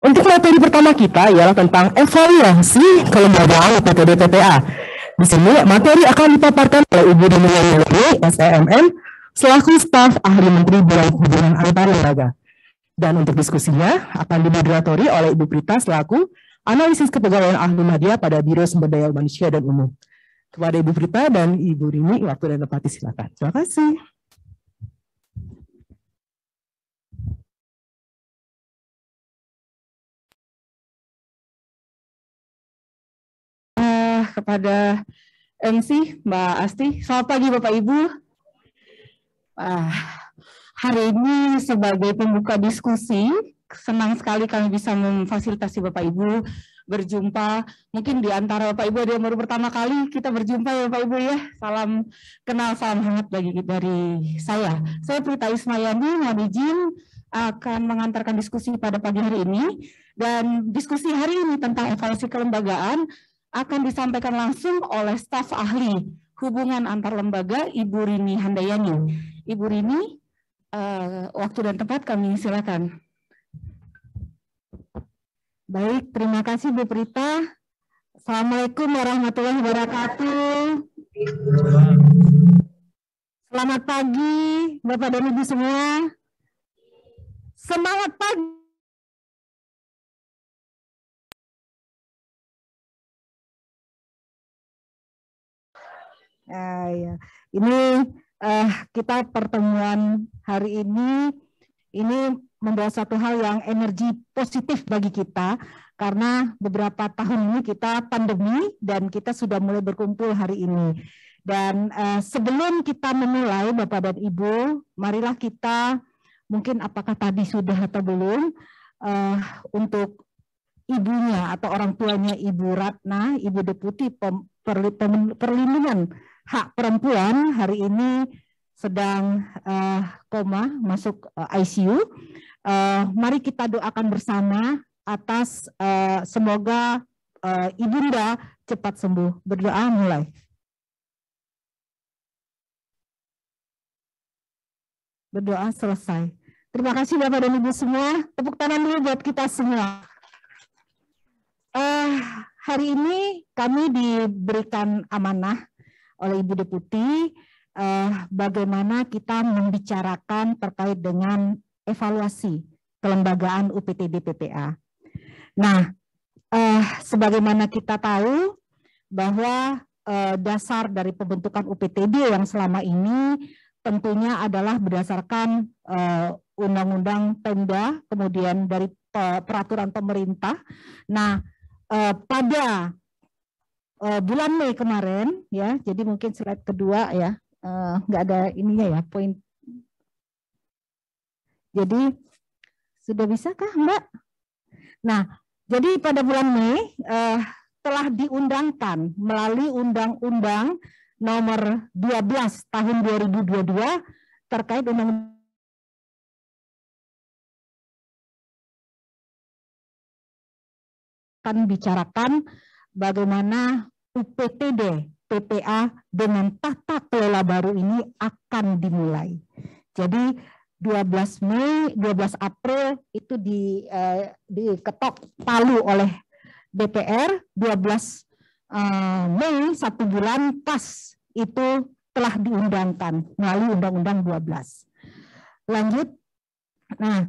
Untuk materi pertama kita ialah tentang evaluasi kelembagaan UPTD PPA. Di sini materi akan dipaparkan oleh Ibu Dini Yuli, SEMM, selaku staf ahli Menteri Bidang Hubungan Antar Lembaga. Dan untuk diskusinya akan dimoderatori oleh Ibu Prita selaku analisis kepegawaian ahli media pada Biro Sumber Daya Manusia dan Umum. Kepada Ibu Prita dan Ibu Rini, waktu dan tempat silakan. Terima kasih. Kepada MC Mbak Asti, selamat pagi Bapak Ibu. Hari ini sebagai pembuka diskusi, senang sekali kami bisa memfasilitasi Bapak Ibu berjumpa. Mungkin di antara Bapak Ibu ada yang baru pertama kali kita berjumpa ya Bapak Ibu ya. Salam kenal, salam hangat bagi dari saya. Saya Prita Ismayani, mohon izin akan mengantarkan diskusi pada pagi hari ini. Dan diskusi hari ini tentang evaluasi kelembagaan akan disampaikan langsung oleh staf ahli hubungan antar lembaga Ibu Rini Handayani. Ibu Rini, waktu dan tempat kami silakan. Baik, terima kasih Bu Prita. Assalamualaikum warahmatullahi wabarakatuh. Selamat pagi Bapak dan Ibu semua. Semangat pagi. Ya. Ini kita pertemuan hari ini membawa satu hal yang energi positif bagi kita karena beberapa tahun ini kita pandemi dan kita sudah mulai berkumpul hari ini. Dan sebelum kita memulai Bapak dan Ibu, marilah kita mungkin apakah tadi sudah atau belum untuk ibunya atau orang tuanya Ibu Ratna, Ibu Deputi Perlindungan Hak Perempuan hari ini sedang koma masuk ICU. Mari kita doakan bersama atas semoga Ibunda cepat sembuh. Berdoa mulai. Berdoa selesai. Terima kasih Bapak dan Ibu semua. Tepuk tangan dulu buat kita semua. Hari ini kami diberikan amanah oleh Ibu Deputi bagaimana kita membicarakan terkait dengan evaluasi kelembagaan UPTD PPA. Nah, sebagaimana kita tahu bahwa dasar dari pembentukan UPTD yang selama ini tentunya adalah berdasarkan Undang-Undang Pemda, kemudian dari peraturan pemerintah. Nah, pada bulan Mei kemarin, ya, jadi mungkin slide kedua ya, nggak ada ininya ya, poin. Jadi sudah bisakah Mbak? Nah, jadi pada bulan Mei telah diundangkan melalui Undang-Undang Nomor 12 Tahun 2022 terkait undang akan bicarakan bagaimana UPTD PPA dengan tata kelola baru ini akan dimulai. Jadi 12 April itu diketok palu oleh DPR, 12 Mei 1 bulan pas itu telah diundangkan melalui Undang-Undang 12. Lanjut, nah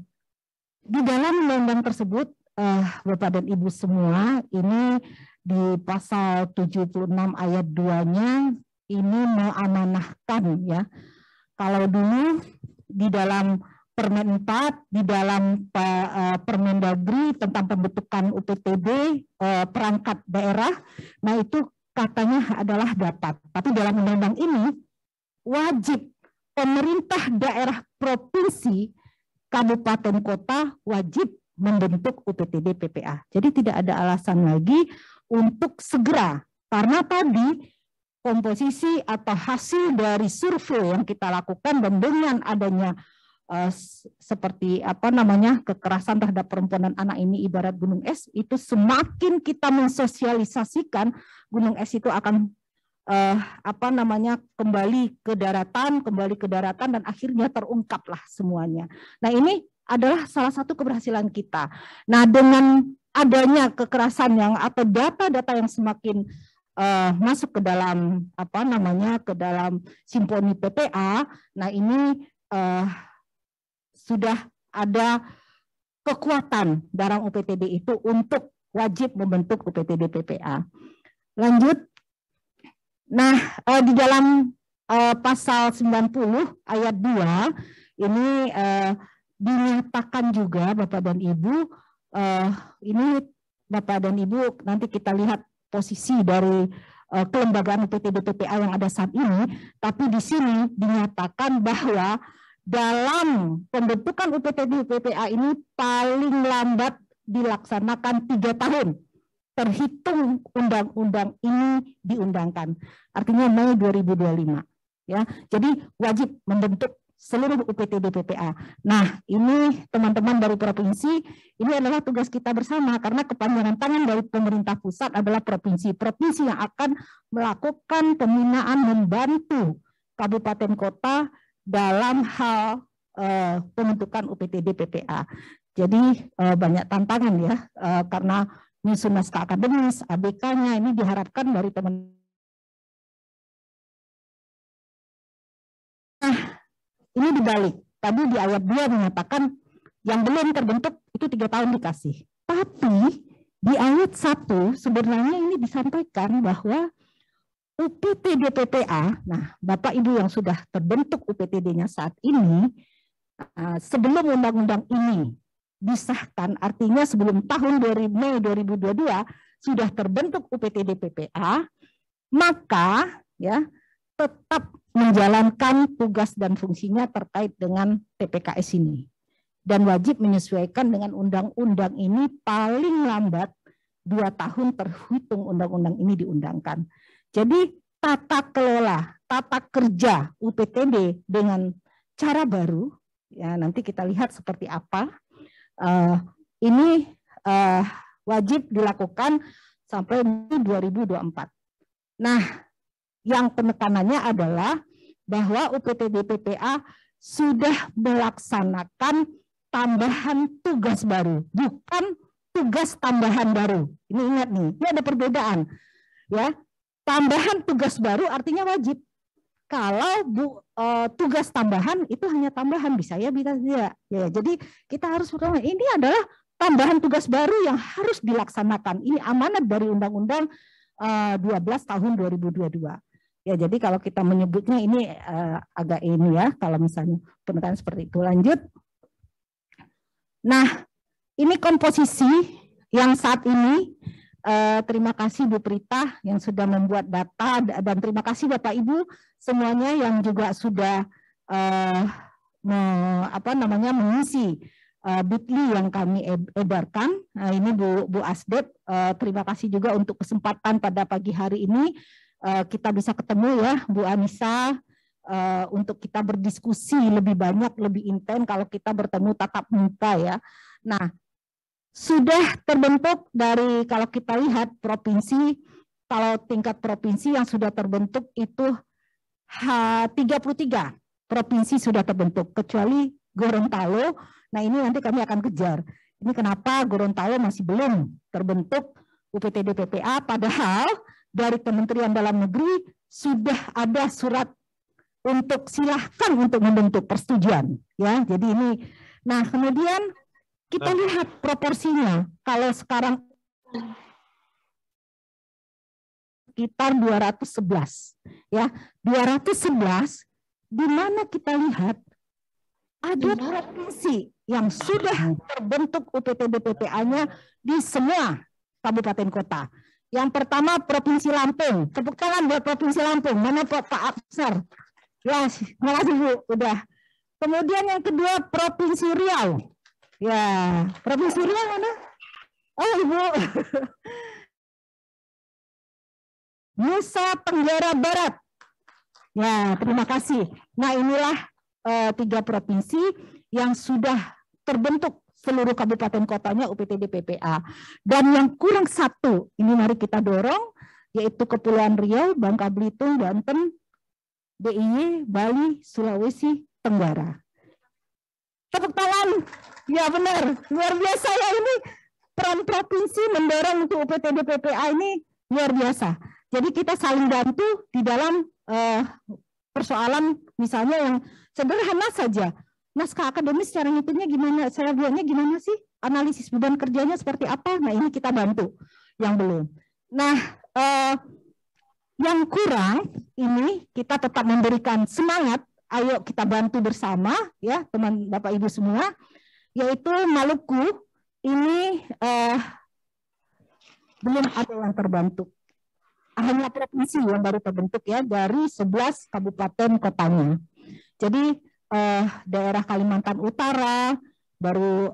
di dalam undang-undang tersebut Bapak dan Ibu semua ini di pasal 76 ayat 2-nya ini mengamanahkan ya. Kalau dulu di dalam Permen 4, di dalam Permendagri tentang pembentukan UPTD perangkat daerah, nah itu katanya adalah dapat. Tapi dalam undang-undang ini wajib pemerintah daerah provinsi, kabupaten kota wajib membentuk UPTD PPA. Jadi tidak ada alasan lagi untuk segera, karena tadi komposisi atau hasil dari survei yang kita lakukan dan dengan adanya seperti kekerasan terhadap perempuan dan anak ini ibarat gunung es, itu semakin kita mensosialisasikan gunung es itu akan kembali ke daratan dan akhirnya terungkaplah semuanya. Nah ini adalah salah satu keberhasilan kita. Nah, dengan adanya kekerasan yang atau data-data yang semakin masuk ke dalam ke dalam Simponi PPA, nah ini sudah ada kekuatan dalam UPTD itu untuk wajib membentuk UPTD PPA. Lanjut. Nah, di dalam pasal 90 ayat 2 ini dinyatakan juga Bapak dan Ibu, ini Bapak dan Ibu nanti kita lihat posisi dari kelembagaan UPTD PPA yang ada saat ini, tapi di sini dinyatakan bahwa dalam pembentukan UPTD PPA ini paling lambat dilaksanakan 3 tahun terhitung undang-undang ini diundangkan. Artinya Mei 2025. Ya, jadi wajib membentuk seluruh UPTD PPA. Nah, ini teman-teman dari provinsi, ini adalah tugas kita bersama karena kepanjangan tangan dari pemerintah pusat adalah provinsi. Provinsi yang akan melakukan pembinaan membantu kabupaten kota dalam hal pembentukan UPTD PPA. Jadi banyak tantangan ya, karena nyusun naskah akademis, ABK-nya ini diharapkan dari teman. Nah, ini dibalik. Tadi di ayat 2 menyatakan yang belum terbentuk itu 3 tahun dikasih. Tapi di ayat 1 sebenarnya ini disampaikan bahwa UPTD PPA, nah Bapak Ibu yang sudah terbentuk UPTD-nya saat ini, sebelum undang-undang ini disahkan, artinya sebelum tahun Mei 2022 sudah terbentuk UPTD PPA, maka ya tetap menjalankan tugas dan fungsinya terkait dengan TPKS ini. Dan wajib menyesuaikan dengan undang-undang ini paling lambat 2 tahun terhitung undang-undang ini diundangkan. Jadi tata kelola, tata kerja UPTD dengan cara baru, ya nanti kita lihat seperti apa. Ini wajib dilakukan sampai 2024. Nah, yang penekanannya adalah bahwa UPTD PPA sudah melaksanakan tambahan tugas baru, bukan tugas tambahan baru. Ini ingat nih, ini ada perbedaan. Ya, tambahan tugas baru artinya wajib. Kalau tugas tambahan itu hanya tambahan, bisa ya, bisa tidak. Ya, jadi kita harus bertanya, ini adalah tambahan tugas baru yang harus dilaksanakan. Ini amanat dari Undang-Undang 12 tahun 2022. Ya, jadi kalau kita menyebutnya ini agak ini ya, kalau misalnya penekanan seperti itu. Lanjut. Nah, ini komposisi yang saat ini. Terima kasih Bu Prita yang sudah membuat data, dan terima kasih Bapak Ibu semuanya yang juga sudah mengisi Bitly yang kami edarkan. Nah, ini Bu Asdep, terima kasih juga untuk kesempatan pada pagi hari ini kita bisa ketemu ya Bu Anissa, untuk kita berdiskusi lebih banyak, lebih intens kalau kita bertemu tatap muka ya. Nah, sudah terbentuk dari, kalau kita lihat provinsi, kalau tingkat provinsi yang sudah terbentuk itu 33 provinsi sudah terbentuk, kecuali Gorontalo. Nah, ini nanti kami akan kejar. Ini kenapa Gorontalo masih belum terbentuk UPTD PPA, padahal dari Kementerian Dalam Negeri sudah ada surat untuk silahkan untuk membentuk persetujuan. Ya, jadi ini. Nah, kemudian kita lihat proporsinya. Kalau sekarang sekitar 211, ya 211, di mana kita lihat ada provinsi yang sudah terbentuk UPTD PPA-nya di semua kabupaten kota. Yang pertama Provinsi Lampung. Tepuk tangan buat Provinsi Lampung. Mana Pak Afsar? Ya, terima kasih Bu. Udah. Kemudian yang kedua Provinsi Riau. Ya, Provinsi Riau mana? Oh, Ibu. Nusa Tenggara Barat. Ya, terima kasih. Nah, inilah 3 provinsi yang sudah terbentuk seluruh kabupaten kotanya UPTD PPA. Dan yang kurang 1, ini mari kita dorong, yaitu Kepulauan Riau, Bangka Belitung, Banten, DIY, Bali, Sulawesi Tenggara. Tepuk tangan Ya benar, luar biasa ya ini peran provinsi mendorong untuk UPTD PPA ini luar biasa. Jadi kita saling bantu di dalam persoalan misalnya yang sederhana saja. Naskah akademis secara ngitungnya gimana, saya buatnya gimana sih? Analisis beban kerjanya seperti apa? Nah ini kita bantu yang belum. Nah yang kurang ini kita tetap memberikan semangat. Ayo kita bantu bersama ya teman Bapak Ibu semua. Yaitu Maluku ini belum ada yang terbantu. Hanya provinsi yang baru terbentuk ya dari 11 kabupaten kotanya. Jadi daerah Kalimantan Utara baru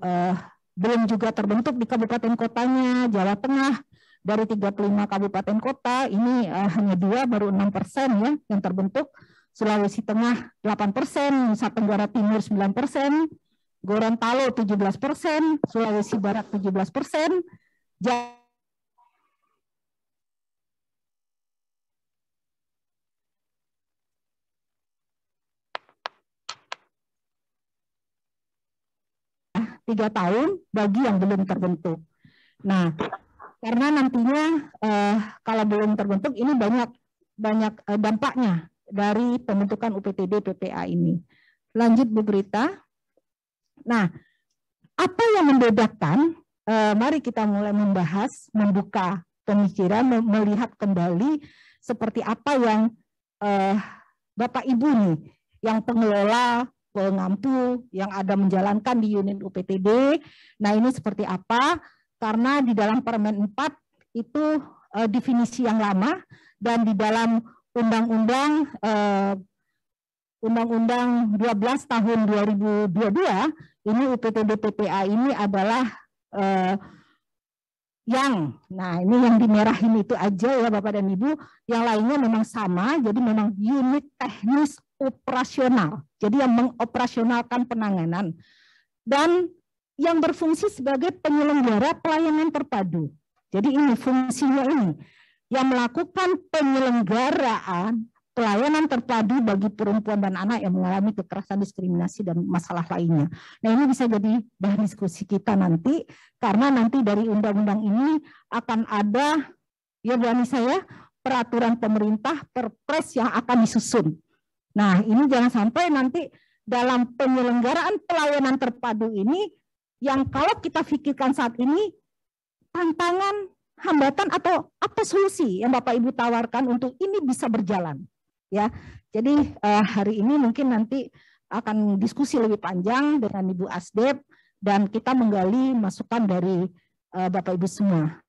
belum juga terbentuk di kabupaten kotanya, Jawa Tengah dari 35 kabupaten kota ini hanya 2 baru 6% ya yang terbentuk, Sulawesi Tengah 8%, Nusa Tenggara Timur 9%, Gorontalo 17%, Sulawesi Barat 17%, Jawa 3 tahun bagi yang belum terbentuk. Nah, karena nantinya kalau belum terbentuk ini banyak dampaknya dari pembentukan UPTD PPA ini. Lanjut Bu Berita. Nah, apa yang membedakan? Mari kita mulai membahas, membuka pemikiran, melihat kembali seperti apa yang Bapak Ibu nih, yang pengelola pengampu yang ada menjalankan di unit UPTD. Nah ini seperti apa? Karena di dalam Permen 4 itu definisi yang lama dan di dalam Undang-Undang 12 tahun 2022 ini UPTD PPA ini adalah ini yang dimerahin itu aja ya Bapak dan Ibu, yang lainnya memang sama, jadi memang unit teknis operasional, jadi yang mengoperasionalkan penanganan dan yang berfungsi sebagai penyelenggara pelayanan terpadu. Jadi ini fungsinya ini, yang melakukan penyelenggaraan pelayanan terpadu bagi perempuan dan anak yang mengalami kekerasan, diskriminasi, dan masalah lainnya. Nah ini bisa jadi bahan diskusi kita nanti, karena nanti dari undang-undang ini akan ada, ya Bu Anissa ya, peraturan pemerintah perpres yang akan disusun. Nah ini jangan sampai nanti dalam penyelenggaraan pelayanan terpadu ini, yang kalau kita pikirkan saat ini, tantangan, hambatan, atau apa solusi yang Bapak Ibu tawarkan untuk ini bisa berjalan. Ya, jadi hari ini mungkin nanti akan diskusi lebih panjang dengan Ibu Asdep dan kita menggali masukan dari Bapak Ibu semua.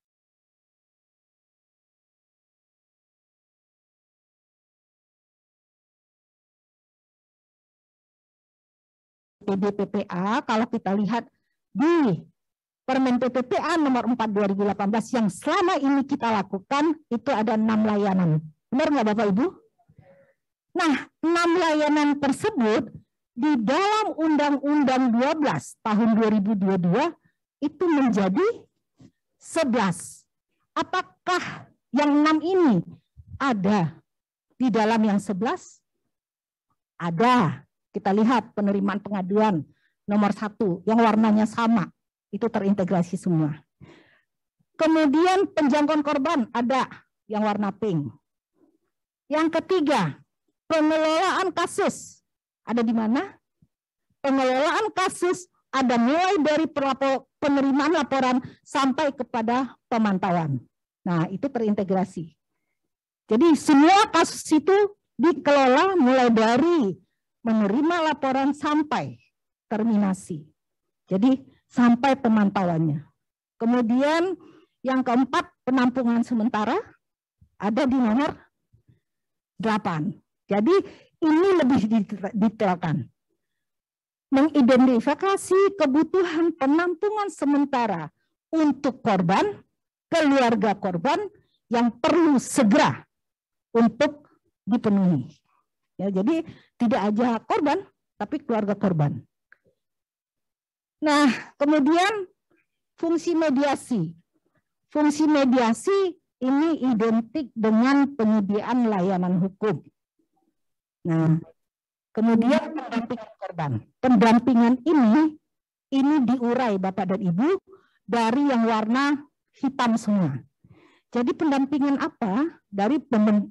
PPA kalau kita lihat di Permen PPA nomor 4 2018 yang selama ini kita lakukan itu ada 6 layanan. Benar nggak Bapak Ibu? Nah, 6 layanan tersebut di dalam Undang-Undang 12 tahun 2022 itu menjadi 11. Apakah yang 6 ini ada di dalam yang 11? Ada. Kita lihat penerimaan pengaduan nomor 1 yang warnanya sama, itu terintegrasi semua. Kemudian penjangkauan korban ada yang warna pink. Yang ketiga, pengelolaan kasus ada di mana? Pengelolaan kasus ada mulai dari penerimaan laporan sampai kepada pemantauan. Nah, itu terintegrasi. Jadi semua kasus itu dikelola mulai dari menerima laporan sampai terminasi. Jadi sampai pemantauannya. Kemudian yang keempat, penampungan sementara ada di nomor 8. Jadi ini lebih didetailkan. Mengidentifikasi kebutuhan penampungan sementara untuk korban, keluarga korban yang perlu segera untuk dipenuhi. Ya, jadi tidak aja korban, tapi keluarga korban. Nah, kemudian fungsi mediasi. Fungsi mediasi ini identik dengan penyediaan layanan hukum. Nah, kemudian pendampingan korban. Pendampingan ini ini diurai Bapak dan Ibu dari yang warna hitam semua. Jadi pendampingan apa? Dari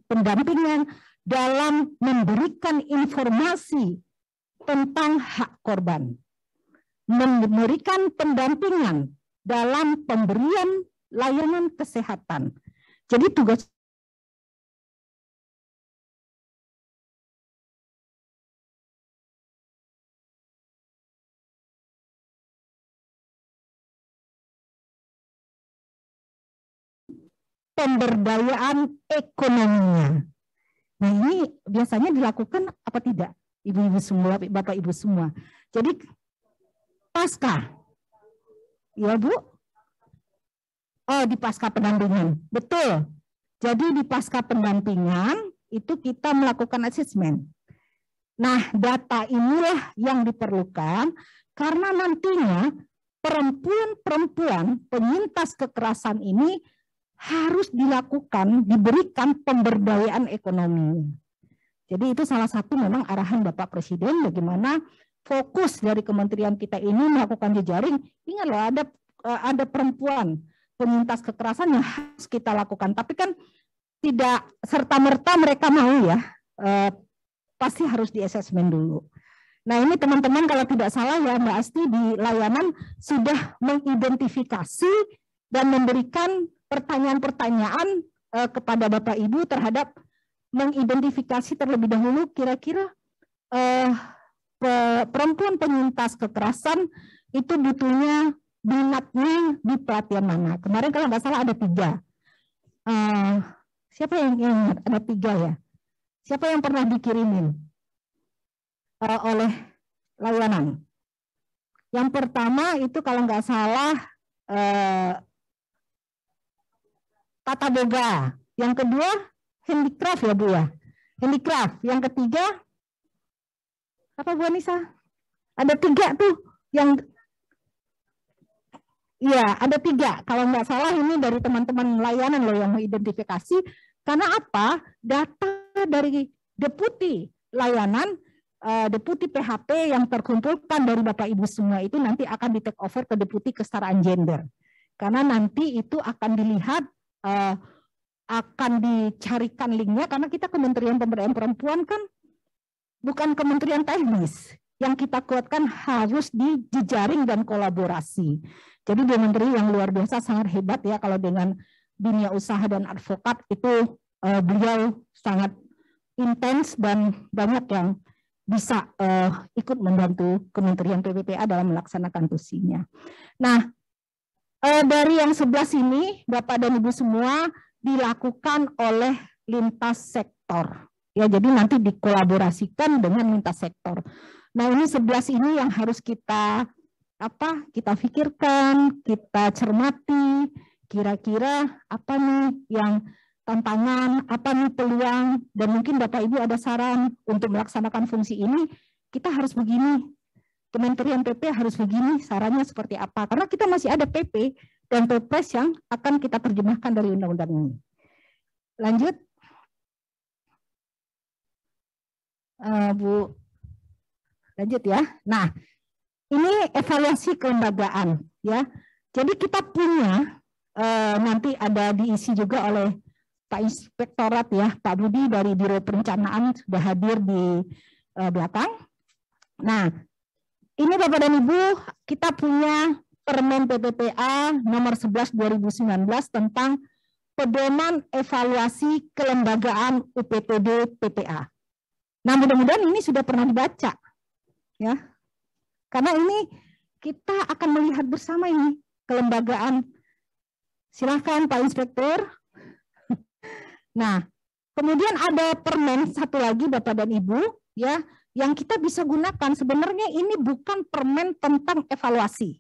pendampingan dalam memberikan informasi tentang hak korban. Memberikan pendampingan dalam pemberian layanan kesehatan. Jadi tugas pemberdayaan ekonominya. Nah, ini biasanya dilakukan apa tidak? Ibu-ibu semua, Bapak Ibu semua. Jadi pasca. Ya, Bu? Oh, di pasca pendampingan. Betul. Jadi di pasca pendampingan itu kita melakukan asesmen. Nah, data inilah yang diperlukan karena nantinya perempuan-perempuan penyintas kekerasan ini harus dilakukan, diberikan pemberdayaan ekonomi. Jadi itu salah satu memang arahan Bapak Presiden bagaimana fokus dari kementerian kita ini melakukan jejaring. Ingat loh, ada perempuan penyintas kekerasan yang harus kita lakukan. Tapi kan tidak serta-merta mereka mau ya, pasti harus di asesmen dulu. Nah ini teman-teman kalau tidak salah ya Mbak Asti di layanan sudah mengidentifikasi dan memberikan pertanyaan-pertanyaan kepada Bapak Ibu terhadap mengidentifikasi terlebih dahulu kira-kira perempuan penyintas kekerasan itu butuhnya minatnya di pelatihan mana. Kemarin kalau nggak salah ada 3. Siapa yang ingat? Ada 3 ya. Siapa yang pernah dikirimin oleh layanan? Yang pertama itu kalau nggak salah tata boga. Yang kedua handicraft ya Bu ya. Handicraft. Yang ketiga apa Bu Anissa? Ada 3 tuh yang iya ada 3. Kalau nggak salah ini dari teman-teman layanan loh yang mengidentifikasi. Karena apa? Data dari deputi layanan, deputi PHP yang terkumpulkan dari Bapak Ibu semua itu nanti akan di take over ke deputi kesetaraan gender. Karena nanti itu akan dilihat akan dicarikan linknya karena kita Kementerian Pemberdayaan Perempuan kan bukan kementerian teknis. Yang kita kuatkan harus di jejaring dan kolaborasi. Jadi dua menteri yang luar biasa sangat hebat ya kalau dengan dunia usaha dan advokat itu beliau sangat intens dan banyak yang bisa ikut membantu Kementerian PPPA dalam melaksanakan tusinya. Nah, dari yang 11 ini, Bapak dan Ibu semua dilakukan oleh lintas sektor. Ya, jadi nanti dikolaborasikan dengan lintas sektor. Nah, ini 11 ini yang harus kita pikirkan, kita cermati, kira-kira apa nih yang tantangan, apa nih peluang, dan mungkin Bapak Ibu ada saran untuk melaksanakan fungsi ini, kita harus begini. Kementerian PP harus begini, sarannya seperti apa? Karena kita masih ada PP dan Perpres yang akan kita terjemahkan dari undang-undang ini. Lanjut, Bu. Lanjut ya. Nah, ini evaluasi kelembagaan ya. Jadi kita punya nanti ada diisi juga oleh Pak Inspektorat ya, Pak Budi dari Biro Perencanaan sudah hadir di belakang. Nah, ini Bapak dan Ibu, kita punya Permen PPPA nomor 11 2019 tentang pedoman evaluasi kelembagaan UPTD PPA. Nah, mudah-mudahan ini sudah pernah dibaca. Ya. Karena ini kita akan melihat bersama ini kelembagaan. Silakan Pak Inspektur. Nah, kemudian ada permen satu lagi Bapak dan Ibu ya, yang kita bisa gunakan. Sebenarnya ini bukan permen tentang evaluasi.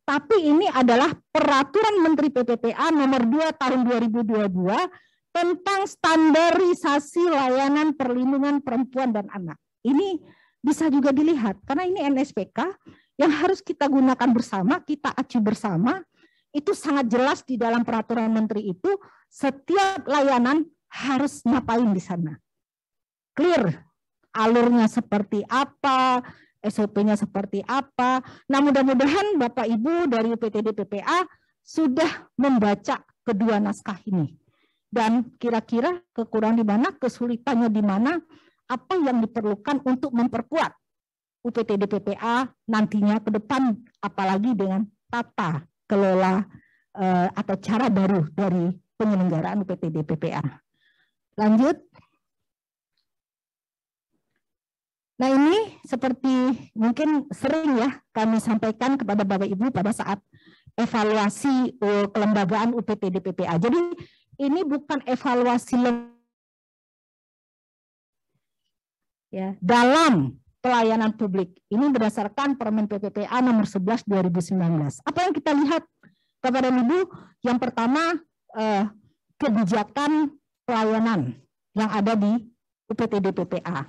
Tapi ini adalah Peraturan Menteri PPPA nomor 2 tahun 2022 tentang standarisasi layanan perlindungan perempuan dan anak. Ini bisa juga dilihat karena ini NSPK yang harus kita gunakan bersama, kita acu bersama. Itu sangat jelas di dalam peraturan menteri itu setiap layanan harus ngapain di sana. Clear alurnya seperti apa, SOP-nya seperti apa. Nah, mudah-mudahan Bapak Ibu dari UPTD PPA sudah membaca kedua naskah ini. Dan kira-kira kekurangan di mana, kesulitannya di mana, apa yang diperlukan untuk memperkuat UPTD PPA nantinya ke depan, apalagi dengan tata kelola atau cara baru dari penyelenggaraan UPTD PPA. Lanjut. Nah, ini seperti mungkin sering ya kami sampaikan kepada Bapak Ibu pada saat evaluasi kelembagaan UPTD PPA. Jadi ini bukan evaluasi ya, dalam pelayanan publik. Ini berdasarkan Permen PPPA nomor 11 2019. Apa yang kita lihat Bapak dan Ibu? Yang pertama kebijakan pelayanan yang ada di UPTD PPA.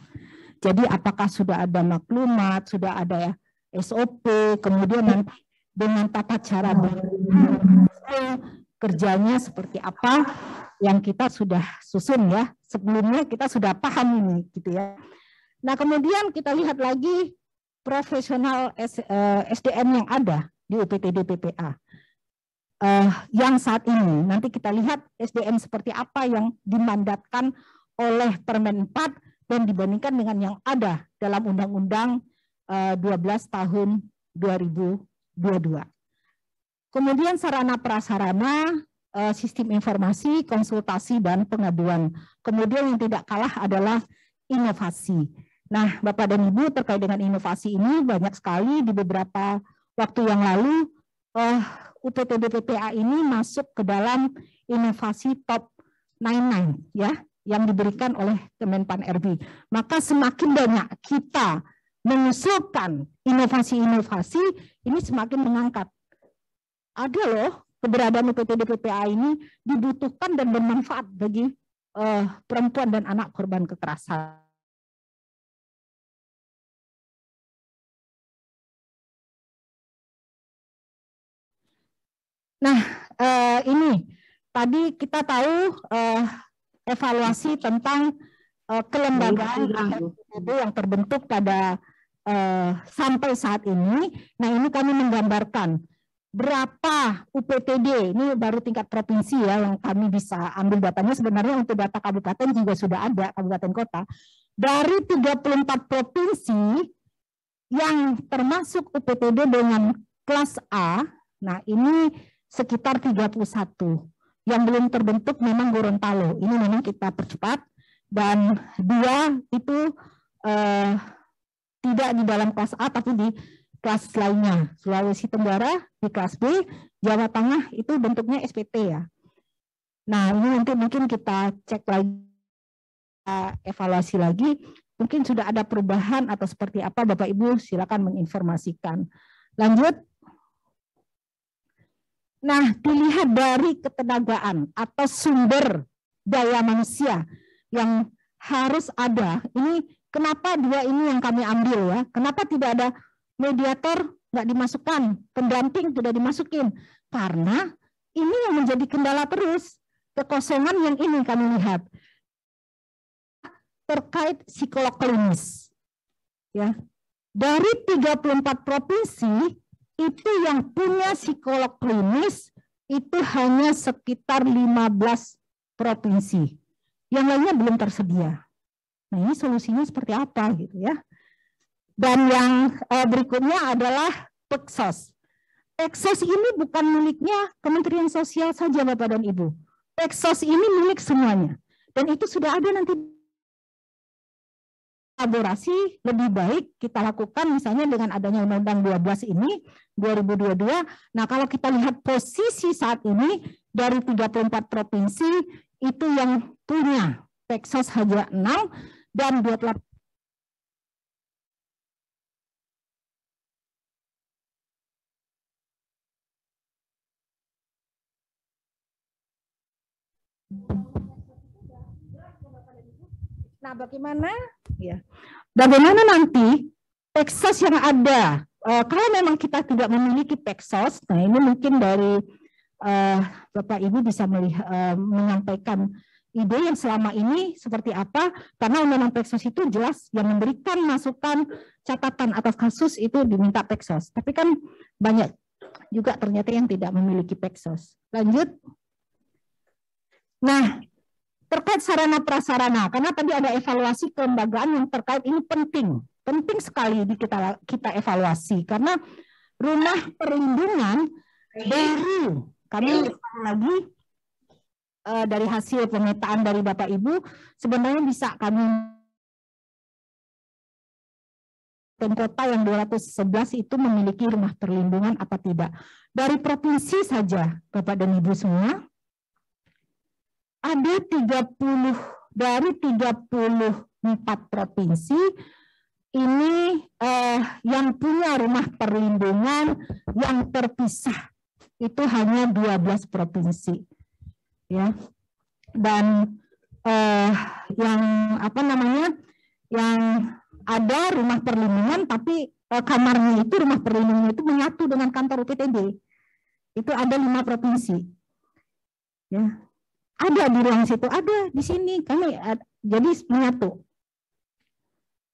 Jadi apakah sudah ada maklumat, sudah ada SOP, kemudian nanti dengan tata cara kerjanya seperti apa yang kita sudah susun ya. Sebelumnya kita sudah paham ini gitu ya. Nah, kemudian kita lihat lagi profesional SDM yang ada di UPTD PPA. Yang saat ini, nanti kita lihat SDM seperti apa yang dimandatkan oleh Permen 4 dan dibandingkan dengan yang ada dalam Undang-Undang 12 tahun 2022. Kemudian sarana prasarana, sistem informasi, konsultasi, dan pengaduan. Kemudian yang tidak kalah adalah inovasi. Nah, Bapak dan Ibu terkait dengan inovasi ini banyak sekali di beberapa waktu yang lalu UPTD PPA ini masuk ke dalam inovasi top 99 ya yang diberikan oleh Kemenpan RB. Maka semakin banyak kita mengusulkan inovasi-inovasi ini semakin mengangkat. Ada loh keberadaan UPTD PPA ini dibutuhkan dan bermanfaat bagi perempuan dan anak korban kekerasan. Nah, ini tadi kita tahu evaluasi tentang kelembagaan yang terbentuk pada sampai saat ini. Nah, ini kami menggambarkan berapa UPTD, ini baru tingkat provinsi ya yang kami bisa ambil datanya. Sebenarnya untuk data kabupaten juga sudah ada, kabupaten kota. Dari 34 provinsi yang termasuk UPTD dengan kelas A, nah ini sekitar 31. Yang belum terbentuk memang Gorontalo. Ini memang kita percepat. Dan 2 itu tidak di dalam kelas A, tapi di kelas lainnya. Sulawesi Tenggara di kelas B, Jawa Tengah itu bentuknya SPT ya. Nah, ini nanti mungkin kita cek lagi, evaluasi lagi. Mungkin sudah ada perubahan atau seperti apa, Bapak Ibu silakan menginformasikan. Lanjut. Nah, dilihat dari ketenagaan atau sumber daya manusia yang harus ada. Ini kenapa 2 ini yang kami ambil ya? Kenapa tidak ada mediator nggak dimasukkan, pendamping tidak dimasukin? Karena ini yang menjadi kendala terus. Kekosongan yang ini kami lihat terkait psikolog klinis. Ya. Dari 34 provinsi itu yang punya psikolog klinis itu hanya sekitar 15 provinsi. Yang lainnya belum tersedia. Nah, ini solusinya seperti apa gitu ya. Dan yang berikutnya adalah Peksos. Peksos ini bukan miliknya Kementerian Sosial saja Bapak dan Ibu. Peksos ini milik semuanya. Dan itu sudah ada nanti kolaborasi lebih baik kita lakukan misalnya dengan adanya Undang-Undang 12 ini 2022. Nah, kalau kita lihat posisi saat ini dari 34 provinsi itu yang punya Peksos hanya 6 dan 28. Nah, bagaimana? Ya. Bagaimana nanti Peksos yang ada? Kalau memang kita tidak memiliki Peksos, nah ini mungkin dari Bapak Ibu bisa menyampaikan ide yang selama ini seperti apa, karena Undang-Undang Peksos itu jelas yang memberikan masukan catatan atas kasus itu diminta Peksos. Tapi kan banyak juga ternyata yang tidak memiliki Peksos. Lanjut. Nah, terkait sarana prasarana, karena tadi ada evaluasi kelembagaan yang terkait ini penting sekali kita evaluasi, karena rumah perlindungan baru kami lagi dari hasil pemetaan dari Bapak Ibu sebenarnya bisa kami kota yang 211 itu memiliki rumah perlindungan apa tidak. Dari provinsi saja Bapak dan Ibu semua ada 34 provinsi ini yang punya rumah perlindungan yang terpisah itu hanya 12 provinsi, ya. Dan yang yang ada rumah perlindungan tapi kamarnya itu rumah perlindungan itu menyatu dengan kantor UPTD. Itu ada 5 provinsi, ya. Ada di ruang situ, ada di sini kami jadi menyatu.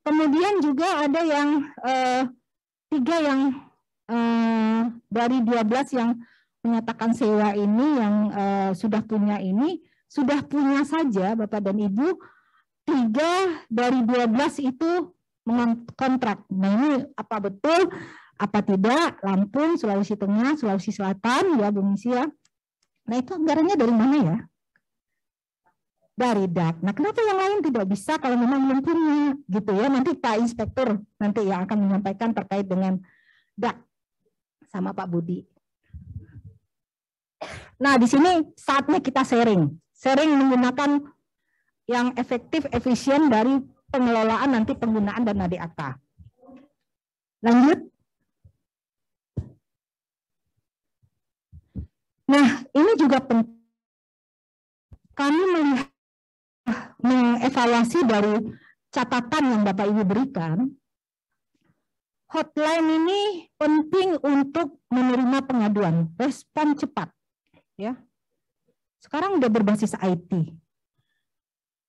Kemudian juga ada yang 3 yang dari 12 yang menyatakan sewa ini yang sudah punya saja Bapak dan Ibu, 3 dari 12 itu mengontrak. Nah ini apa betul, apa tidak, Lampung, Sulawesi Tengah, Sulawesi Selatan, ya Bu Misi ya. Nah itu anggarannya dari mana ya? Dari DAK. Nah, kenapa yang lain tidak bisa kalau memang belum punya, gitu ya? Nanti Pak Inspektur nanti yang akan menyampaikan terkait dengan DAK sama Pak Budi. Nah, di sini saatnya kita sharing menggunakan yang efektif, efisien dari pengelolaan nanti penggunaan dana DAK. Lanjut. Nah, ini juga penting. Kami melihat mengevaluasi dari catatan yang Bapak Ibu berikan, hotline ini penting untuk menerima pengaduan, respon cepat, ya. Sekarang udah berbasis IT.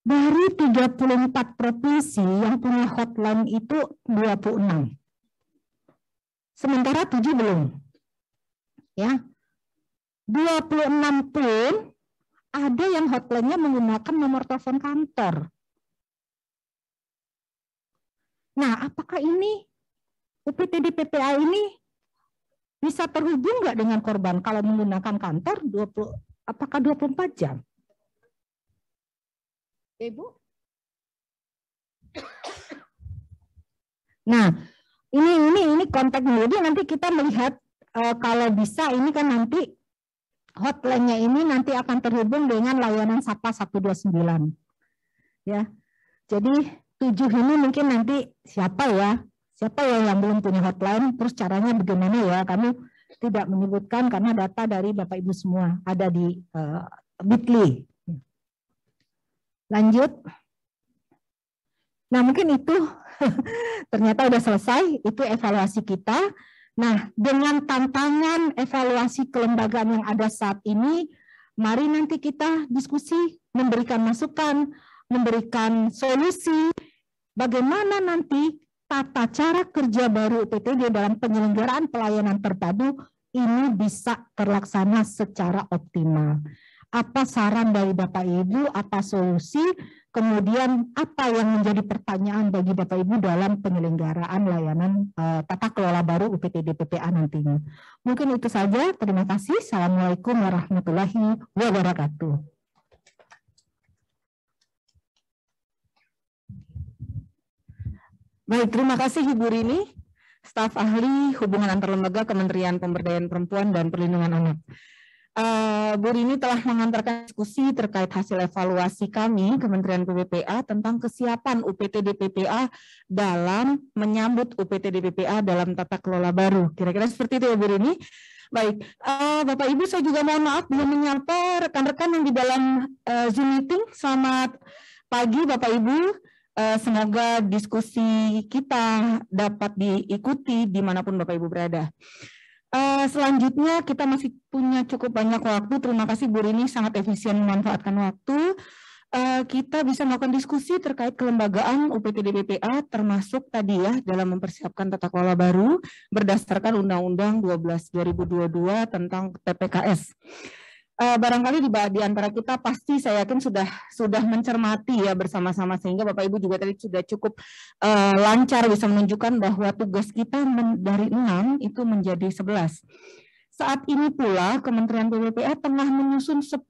Dari 34 provinsi yang punya hotline itu 26. Sementara 7 belum. Ya. 26 pun ada yang hotline-nya menggunakan nomor telepon kantor. Nah, apakah ini UPTD PPA ini bisa terhubung nggak dengan korban kalau menggunakan kantor apakah 24 jam? Ibu? Nah, ini konteksnya. Jadi nanti kita melihat kalau bisa ini kan nanti hotline-nya ini nanti akan terhubung dengan layanan SAPA 129. Ya. Jadi 7 ini mungkin nanti siapa ya yang belum punya hotline, terus caranya bagaimana ya, kami tidak menyebutkan karena data dari Bapak Ibu semua ada di Bitly. Lanjut. Nah mungkin itu ternyata udah selesai, itu evaluasi kita. Nah, dengan tantangan evaluasi kelembagaan yang ada saat ini, mari nanti kita diskusi, memberikan masukan, memberikan solusi, bagaimana nanti tata cara kerja baru UPTD dalam penyelenggaraan pelayanan terpadu ini bisa terlaksana secara optimal. Apa saran dari Bapak Ibu, apa solusi, kemudian apa yang menjadi pertanyaan bagi Bapak Ibu dalam penyelenggaraan layanan tata kelola baru UPTD PPA nantinya. Mungkin itu saja, terima kasih. Assalamualaikum warahmatullahi wabarakatuh. Baik, terima kasih Ibu Rini, staf ahli hubungan antar lembaga Kementerian Pemberdayaan Perempuan dan Perlindungan Anak. Bu Rini telah mengantarkan diskusi terkait hasil evaluasi kami Kementerian PPPA tentang kesiapan UPTD PPA dalam menyambut UPTD PPA dalam tata kelola baru. Kira-kira seperti itu ya Bu Rini. Baik, Bapak Ibu saya juga mohon maaf belum menyapa rekan-rekan yang di dalam Zoom meeting. Selamat pagi Bapak Ibu. Semoga diskusi kita dapat diikuti dimanapun Bapak Ibu berada. Selanjutnya kita masih punya cukup banyak waktu. Terima kasih Bu Rini sangat efisien memanfaatkan waktu. kita bisa melakukan diskusi terkait kelembagaan UPTD BPA, termasuk tadi ya dalam mempersiapkan tata kelola baru berdasarkan Undang-Undang 12/2022 tentang TPKS. Barangkali di antara kita pasti saya yakin sudah mencermati ya bersama-sama, sehingga Bapak Ibu juga tadi sudah cukup lancar bisa menunjukkan bahwa tugas kita dari 6 itu menjadi 11. Saat ini pula Kementerian PPPA tengah menyusun 10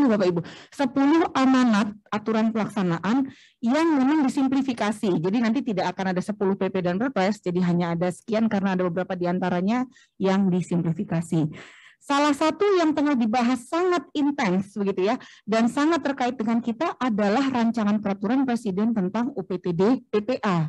Bapak Ibu, 10 amanat aturan pelaksanaan yang memang disimplifikasi. Jadi nanti tidak akan ada 10 PP dan Perpres, jadi hanya ada sekian karena ada beberapa diantaranya yang disimplifikasi. Salah satu yang tengah dibahas sangat intens begitu ya, dan sangat terkait dengan kita adalah rancangan peraturan Presiden tentang UPTD PPA.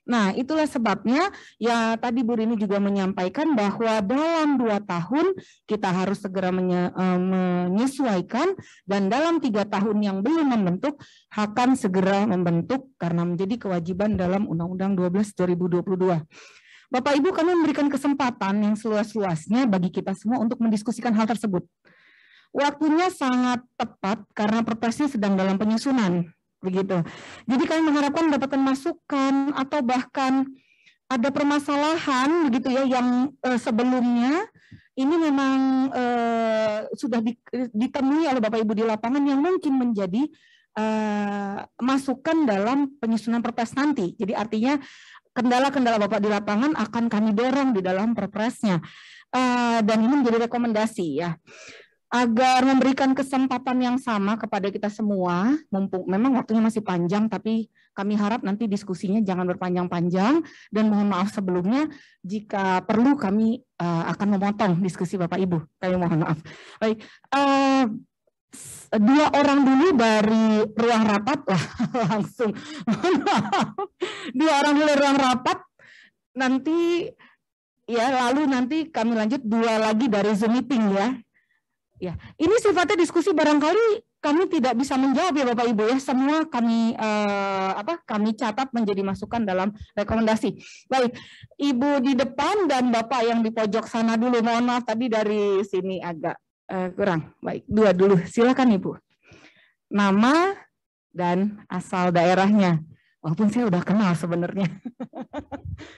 Nah, itulah sebabnya ya tadi Bu Rini juga menyampaikan bahwa dalam 2 tahun kita harus segera menyesuaikan, dan dalam 3 tahun yang belum membentuk akan segera membentuk karena menjadi kewajiban dalam Undang-Undang 12/2022. Bapak Ibu, kami memberikan kesempatan yang seluas-luasnya bagi kita semua untuk mendiskusikan hal tersebut. Waktunya sangat tepat karena Perpresnya sedang dalam penyusunan, begitu. Jadi kami mengharapkan mendapatkan masukan atau bahkan ada permasalahan begitu ya yang sebelumnya ini memang sudah ditemui oleh Bapak Ibu di lapangan yang mungkin menjadi masukan dalam penyusunan Perpres nanti. Jadi artinya kendala-kendala Bapak di lapangan akan kami dorong di dalam Perpresnya, dan ini menjadi rekomendasi ya, agar memberikan kesempatan yang sama kepada kita semua, mumpung memang waktunya masih panjang, tapi kami harap nanti diskusinya jangan berpanjang-panjang, dan mohon maaf sebelumnya jika perlu kami akan memotong diskusi Bapak Ibu, kami mohon maaf. Baik, 2 orang dulu dari ruang rapat, langsung 2 orang dulu dari ruang rapat, nanti ya lalu nanti kami lanjut 2 lagi dari Zoom meeting ya. Ya, ini sifatnya diskusi, barangkali kami tidak bisa menjawab ya Bapak Ibu ya, semua kami kami catat menjadi masukan dalam rekomendasi. Baik, Ibu di depan dan Bapak yang di pojok sana dulu, mohon maaf tadi dari sini agak kurang. Baik, 2 dulu, silakan Ibu. Nama dan asal daerahnya. Walaupun saya udah kenal sebenarnya.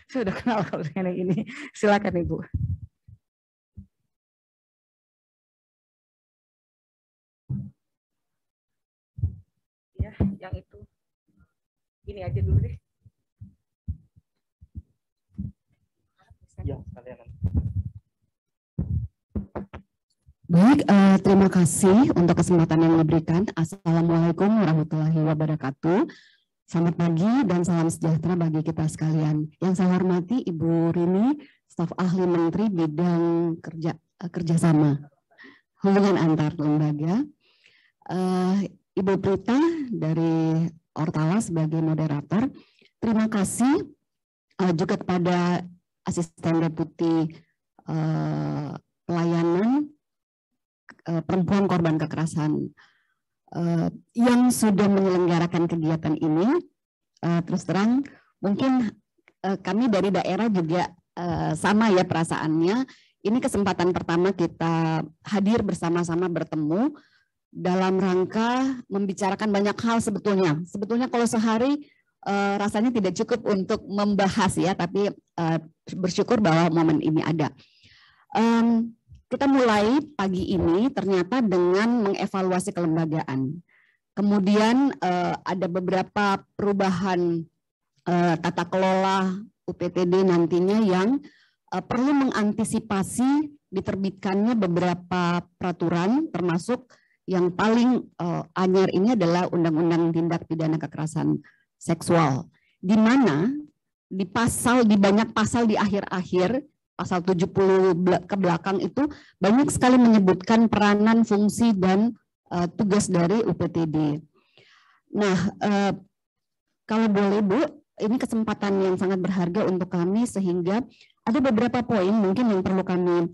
Saya udah kenal kalau yang ini. Silakan Ibu. Ya, yang itu. Ini aja dulu deh. Ya, sekalian. Baik, terima kasih untuk kesempatan yang diberikan. Assalamualaikum warahmatullahi wabarakatuh. Selamat pagi dan salam sejahtera bagi kita sekalian. Yang saya hormati Ibu Rini, staf ahli Menteri Bidang Kerjasama Hubungan Antar Lembaga, Ibu Prita dari Ortala sebagai moderator. Terima kasih juga kepada Asisten Deputi Pelayanan Perempuan Korban Kekerasan yang sudah menyelenggarakan kegiatan ini. Terus terang mungkin kami dari daerah juga sama ya perasaannya. Ini kesempatan pertama kita hadir bersama-sama bertemu dalam rangka membicarakan banyak hal sebetulnya. Sebetulnya kalau sehari rasanya tidak cukup untuk membahas ya, tapi bersyukur bahwa momen ini ada. Kita mulai pagi ini ternyata dengan mengevaluasi kelembagaan. Kemudian ada beberapa perubahan tata kelola UPTD nantinya yang perlu mengantisipasi diterbitkannya beberapa peraturan, termasuk yang paling anyar ini adalah Undang-Undang Tindak Pidana Kekerasan Seksual, di mana di banyak pasal di akhir-akhir, pasal 70 ke belakang itu banyak sekali menyebutkan peranan, fungsi, dan tugas dari UPTD. Nah, kalau boleh Bu, ini kesempatan yang sangat berharga untuk kami sehingga ada beberapa poin mungkin yang perlu kami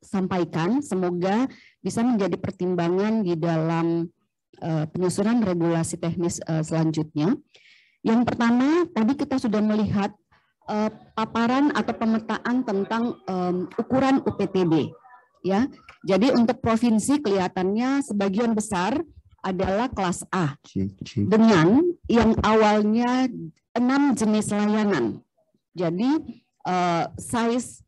sampaikan. Semoga bisa menjadi pertimbangan di dalam penyusunan regulasi teknis selanjutnya. Yang pertama, tadi kita sudah melihat paparan atau pemetaan tentang ukuran UPTD. ya. Jadi untuk provinsi kelihatannya sebagian besar adalah kelas A dengan yang awalnya 6 jenis layanan. Jadi size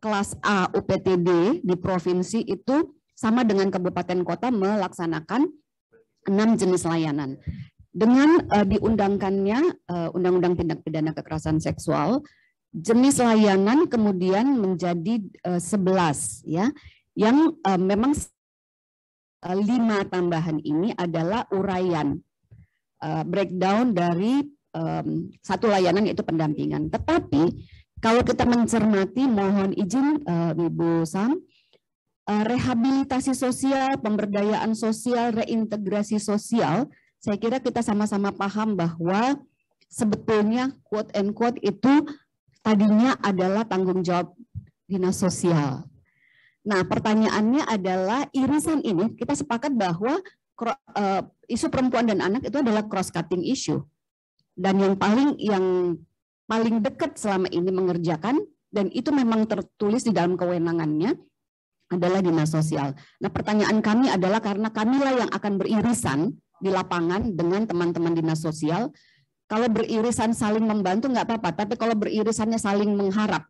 kelas A UPTD di provinsi itu sama dengan kabupaten kota melaksanakan 6 jenis layanan. Dengan diundangkannya Undang-Undang Tindak Pidana Kekerasan Seksual, jenis layanan kemudian menjadi 11 ya. Yang memang 5 tambahan ini adalah uraian breakdown dari satu layanan yaitu pendampingan. Tetapi kalau kita mencermati, mohon izin Ibu Sam, rehabilitasi sosial, pemberdayaan sosial, reintegrasi sosial, saya kira kita sama-sama paham bahwa sebetulnya quote and quote itu tadinya adalah tanggung jawab dinas sosial. Nah, pertanyaannya adalah irisan ini kita sepakat bahwa isu perempuan dan anak itu adalah cross cutting issue. Dan yang paling dekat selama ini mengerjakan dan itu memang tertulis di dalam kewenangannya adalah dinas sosial. Nah, pertanyaan kami adalah karena kamilah yang akan beririsan di lapangan dengan teman-teman dinas sosial. Kalau beririsan saling membantu nggak apa-apa, tapi kalau beririsannya saling mengharap,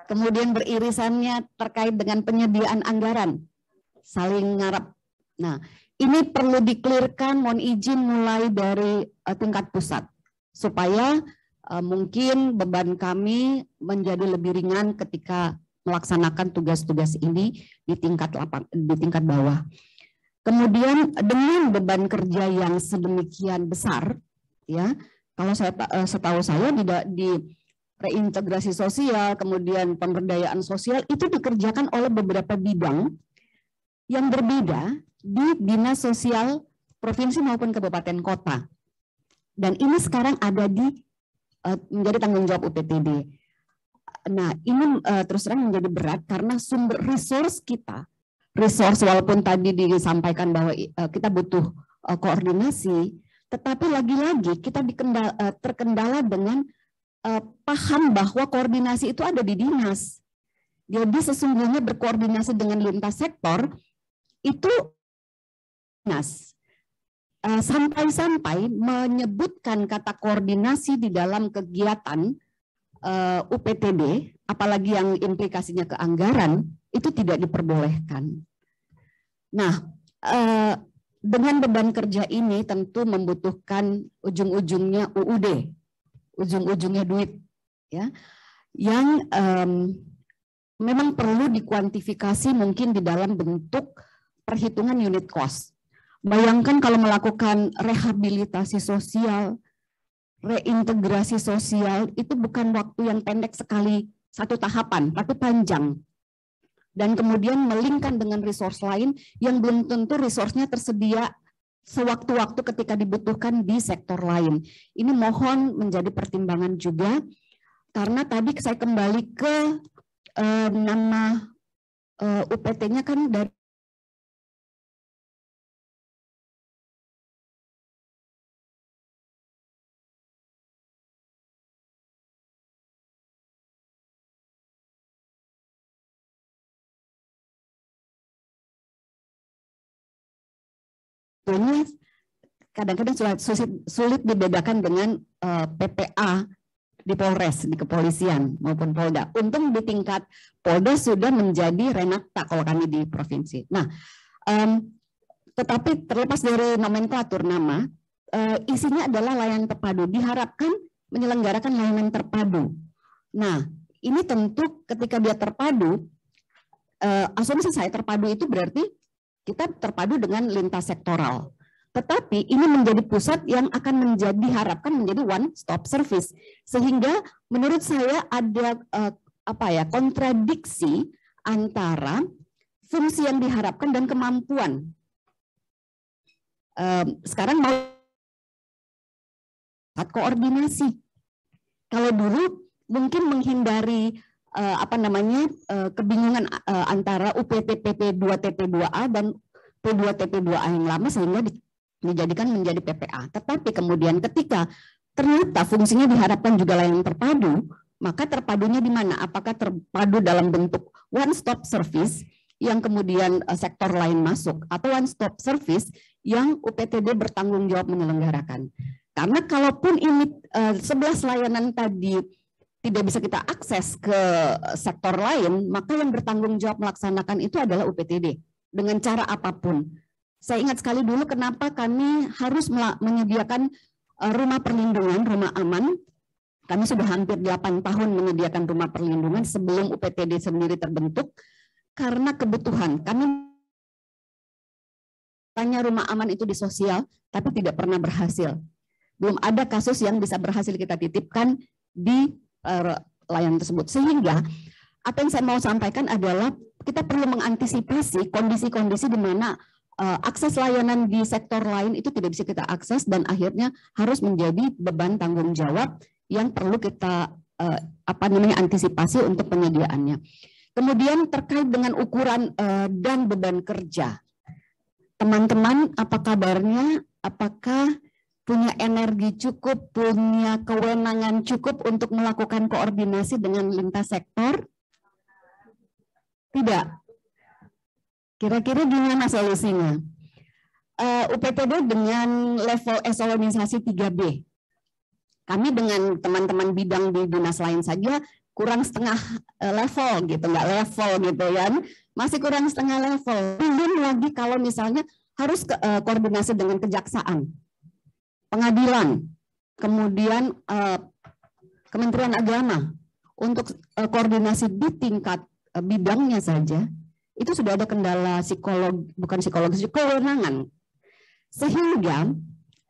kemudian beririsannya terkait dengan penyediaan anggaran, saling ngarap. Nah, ini perlu di-clearkan, mohon izin mulai dari tingkat pusat, supaya mungkin beban kami menjadi lebih ringan ketika melaksanakan tugas-tugas ini di tingkat bawah. Kemudian dengan beban kerja yang sedemikian besar, ya, kalau setahu saya di reintegrasi sosial, kemudian pemberdayaan sosial itu dikerjakan oleh beberapa bidang yang berbeda di dinas sosial provinsi maupun kabupaten kota. Dan ini sekarang ada menjadi tanggung jawab UPTD. Nah, ini terus terang menjadi berat karena sumber resource kita, walaupun tadi disampaikan bahwa kita butuh koordinasi, tetapi lagi-lagi kita terkendala dengan paham bahwa koordinasi itu ada di dinas. Jadi sesungguhnya berkoordinasi dengan lintas sektor itu dinas. Sampai-sampai menyebutkan kata koordinasi di dalam kegiatan UPTD, apalagi yang implikasinya ke anggaran, itu tidak diperbolehkan. Nah, dengan beban kerja ini tentu membutuhkan ujung-ujungnya UUD, ujung-ujungnya duit, ya, yang memang perlu dikuantifikasi mungkin di dalam bentuk perhitungan unit cost. Bayangkan kalau melakukan rehabilitasi sosial, reintegrasi sosial, itu bukan waktu yang pendek sekali, satu tahapan, tapi panjang. Dan kemudian melingkan dengan resource lain yang belum tentu resource-nya tersedia sewaktu-waktu ketika dibutuhkan di sektor lain. Ini mohon menjadi pertimbangan juga, karena tadi saya kembali ke nama UPT-nya kan dari kadang-kadang sulit dibedakan dengan PPA di Polres, di kepolisian maupun Polda. Untung di tingkat Polda sudah menjadi renakta kalau kami di provinsi. Nah, tetapi terlepas dari nomenklatur nama, isinya adalah layanan terpadu. Diharapkan menyelenggarakan layanan terpadu. Nah, ini tentu ketika dia terpadu, asumsi saya terpadu itu berarti kita terpadu dengan lintas sektoral. Tetapi ini menjadi pusat yang akan diharapkan menjadi one stop service. Sehingga menurut saya ada kontradiksi antara fungsi yang diharapkan dan kemampuan. Sekarang mau koordinasi. Kalau dulu mungkin menghindari kebingungan antara UPT PP2 TP2A dan P2 TP2A yang lama sehingga dijadikan menjadi PPA. Tetapi kemudian ketika ternyata fungsinya diharapkan juga layanan terpadu, maka terpadunya di mana? Apakah terpadu dalam bentuk one stop service yang kemudian sektor lain masuk, atau one stop service yang UPTD bertanggung jawab menyelenggarakan. Karena kalaupun ini 11 layanan tadi tidak bisa kita akses ke sektor lain, maka yang bertanggung jawab melaksanakan itu adalah UPTD dengan cara apapun. Saya ingat sekali dulu kenapa kami harus menyediakan rumah perlindungan, rumah aman. Kami sudah hampir 8 tahun menyediakan rumah perlindungan sebelum UPTD sendiri terbentuk. Karena kebutuhan, kami tanya rumah aman itu di sosial, tapi tidak pernah berhasil. Belum ada kasus yang bisa berhasil kita titipkan di layanan tersebut. Sehingga apa yang saya mau sampaikan adalah kita perlu mengantisipasi kondisi-kondisi di mana akses layanan di sektor lain itu tidak bisa kita akses dan akhirnya harus menjadi beban tanggung jawab yang perlu kita antisipasi untuk penyediaannya. Kemudian terkait dengan ukuran dan beban kerja. Teman-teman, apa kabarnya? Apakah punya energi cukup, punya kewenangan cukup untuk melakukan koordinasi dengan lintas sektor? Tidak. Kira-kira gimana solusinya? UPTD dengan level eselonisasi 3B. Kami dengan teman-teman bidang di dinas lain saja kurang setengah level gitu, nggak level gitu ya, masih kurang setengah level. Belum lagi kalau misalnya harus koordinasi dengan kejaksaan, pengadilan, kemudian Kementerian Agama untuk koordinasi di tingkat bidangnya saja, itu sudah ada kendala psikologis, kewenangan. Sehingga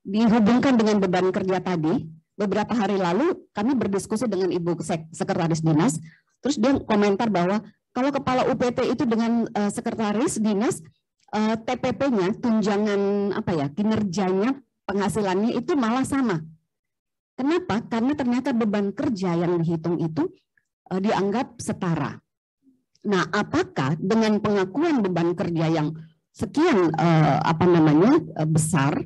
dihubungkan dengan beban kerja tadi. Beberapa hari lalu kami berdiskusi dengan Ibu Sekretaris Dinas, terus dia komentar bahwa kalau kepala UPT itu dengan Sekretaris Dinas, TPP-nya, tunjangan kinerjanya, penghasilannya itu malah sama. Kenapa? Karena ternyata beban kerja yang dihitung itu dianggap setara. Nah, apakah dengan pengakuan beban kerja yang sekian besar,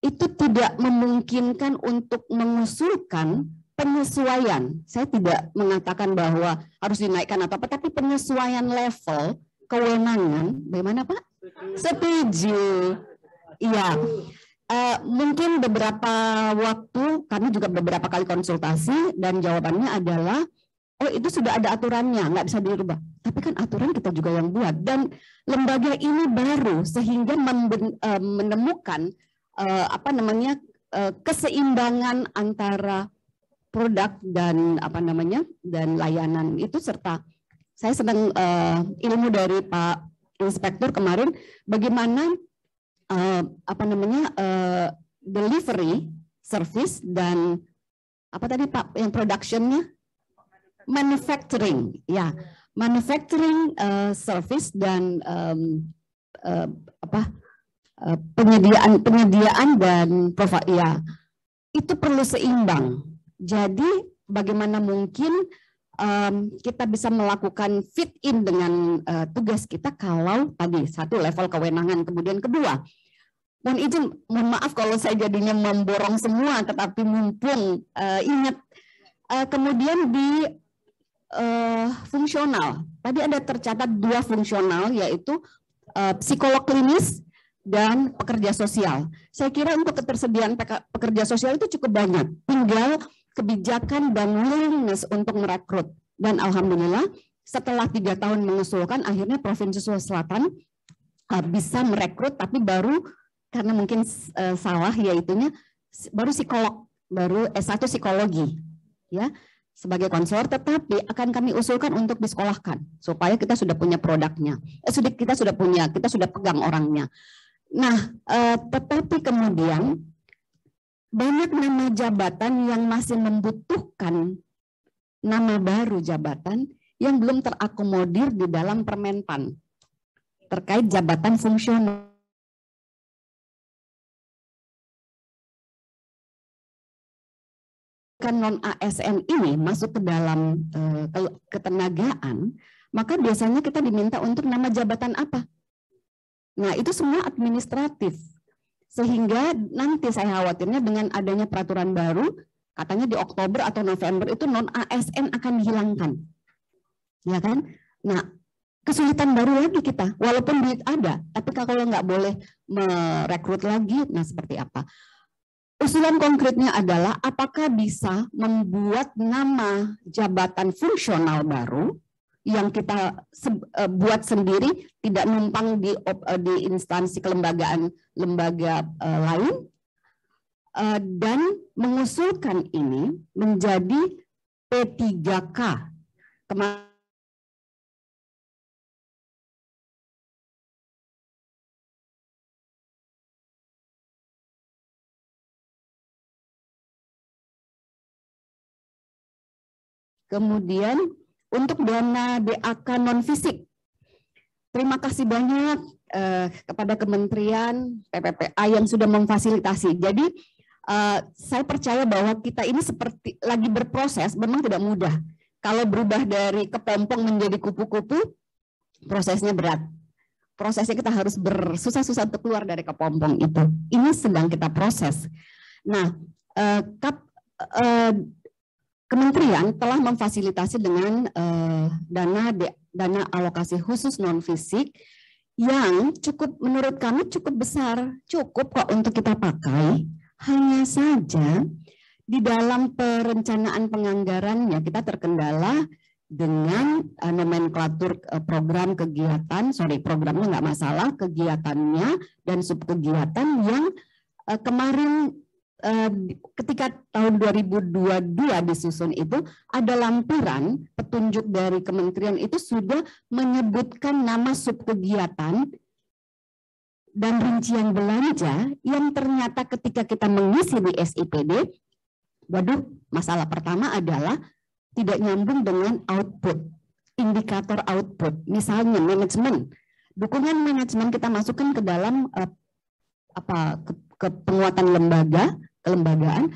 itu tidak memungkinkan untuk mengusulkan penyesuaian. Saya tidak mengatakan bahwa harus dinaikkan atau apa, tapi penyesuaian level kewenangan. Bagaimana Pak? Setuju. Iya. Mungkin beberapa waktu kami juga beberapa kali konsultasi dan jawabannya adalah, oh itu sudah ada aturannya, nggak bisa dirubah. Tapi kan aturan kita juga yang buat dan lembaga ini baru sehingga menemukan keseimbangan antara produk dan dan layanan itu, serta saya sedang ilmu dari Pak Inspektur kemarin bagaimana delivery service dan apa tadi Pak yang productionnya, manufacturing ya, manufacturing service dan penyediaan dan ya, itu perlu seimbang. Jadi bagaimana mungkin kita bisa melakukan fit in dengan tugas kita kalau tadi satu level kewenangan, kemudian kedua, mohon maaf kalau saya jadinya memborong semua, tetapi mumpung ingat kemudian di fungsional tadi ada tercatat 2 fungsional, yaitu psikolog klinis dan pekerja sosial. Saya kira untuk ketersediaan pekerja sosial itu cukup banyak. Tinggal kebijakan dan willingness untuk merekrut. Dan alhamdulillah setelah 3 tahun mengusulkan, akhirnya Provinsi Sulawesi Selatan bisa merekrut, tapi baru karena mungkin salah yaitunya baru psikolog, baru S1 psikologi ya sebagai konselor, tetapi akan kami usulkan untuk disekolahkan supaya kita sudah punya produknya. Kita sudah pegang orangnya. Nah, tetapi kemudian banyak nama jabatan yang masih membutuhkan nama baru jabatan yang belum terakomodir di dalam Permenpan terkait jabatan fungsional. Non ASN ini masuk ke dalam ketenagaan, maka biasanya kita diminta untuk nama jabatan apa? Nah, itu semua administratif. Sehingga nanti saya khawatirnya dengan adanya peraturan baru, katanya di Oktober atau November itu non ASN akan dihilangkan. Ya kan? Nah, kesulitan baru lagi kita, walaupun duit ada, tapi kalau nggak boleh merekrut lagi, nah seperti apa? Usulan konkretnya adalah apakah bisa membuat nama jabatan fungsional baru yang kita buat sendiri, tidak numpang di instansi kelembagaan lembaga lain, dan mengusulkan ini menjadi P3K. Kemudian untuk dana DAK non-fisik, terima kasih banyak kepada Kementerian PPPA yang sudah memfasilitasi. Jadi saya percaya bahwa kita ini seperti lagi berproses, memang tidak mudah. Kalau berubah dari kepompong menjadi kupu-kupu, prosesnya berat. Prosesnya kita harus bersusah-susah untuk keluar dari kepompong itu. Ini sedang kita proses. Nah, Kementerian telah memfasilitasi dengan dana alokasi khusus non-fisik yang cukup, menurut kami cukup besar, cukup kok untuk kita pakai. Hanya saja di dalam perencanaan penganggarannya kita terkendala dengan nomenklatur program kegiatan, programnya nggak masalah, kegiatannya dan subkegiatan yang kemarin ketika tahun 2022 disusun itu ada lampiran petunjuk dari kementerian itu sudah menyebutkan nama subkegiatan dan rincian belanja yang ternyata ketika kita mengisi di SIPD, waduh, masalah pertama adalah tidak nyambung dengan output, indikator output. Misalnya manajemen, dukungan manajemen kita masukkan ke dalam ke penguatan lembaga, kelembagaan,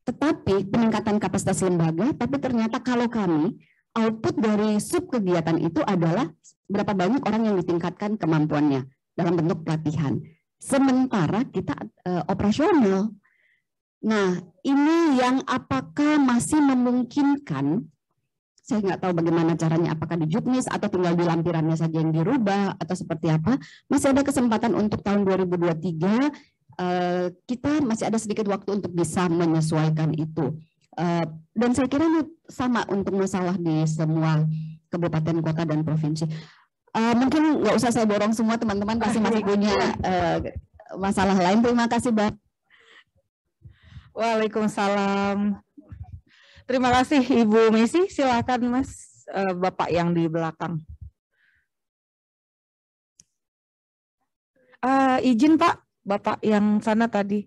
tetapi peningkatan kapasitas lembaga, tapi ternyata kalau kami, output dari subkegiatan itu adalah berapa banyak orang yang ditingkatkan kemampuannya dalam bentuk pelatihan. Sementara kita operasional. Nah, ini yang apakah masih memungkinkan, saya nggak tahu bagaimana caranya, apakah di juknis atau tinggal di lampirannya saja yang dirubah atau seperti apa, masih ada kesempatan untuk tahun 2023, kita masih ada sedikit waktu untuk bisa menyesuaikan itu. Dan saya kira ini sama untuk masalah di semua kabupaten, kota, dan provinsi. Mungkin nggak usah saya borong semua, teman-teman pasti masih punya masalah lain. Terima kasih, Mbak. Waalaikumsalam. Terima kasih Ibu Messi. Silakan Mas, Bapak yang di belakang. Izin Pak. Bapak yang sana tadi,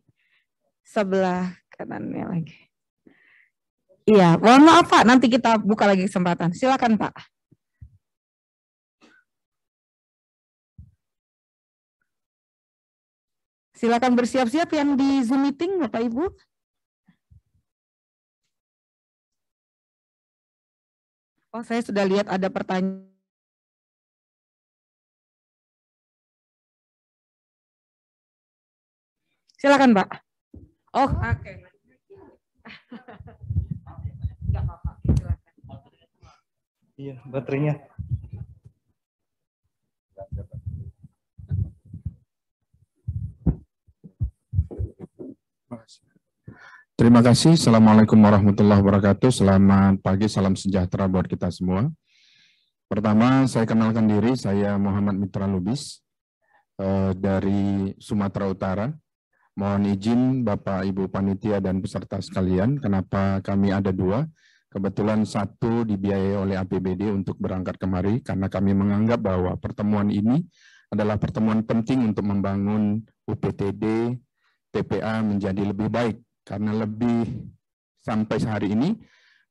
sebelah kanannya lagi. Iya, mohon maaf Pak, nanti kita buka lagi kesempatan. Silakan Pak. Silakan bersiap-siap yang di Zoom meeting, Bapak Ibu. Oh, saya sudah lihat ada pertanyaan. Silakan, Pak. Oh, oke. Enggak apa-apa, silakan. Iya, baterainya. Terima kasih. Assalamualaikum warahmatullahi wabarakatuh. Selamat pagi, salam sejahtera buat kita semua. Pertama, saya kenalkan diri, saya Muhammad Mitra Lubis dari Sumatera Utara. Mohon izin Bapak, Ibu Panitia, dan peserta sekalian, kenapa kami ada dua. Kebetulan satu dibiayai oleh APBD untuk berangkat kemari, karena kami menganggap bahwa pertemuan ini adalah pertemuan penting untuk membangun UPTD, TPA menjadi lebih baik. Karena lebih sampai hari ini,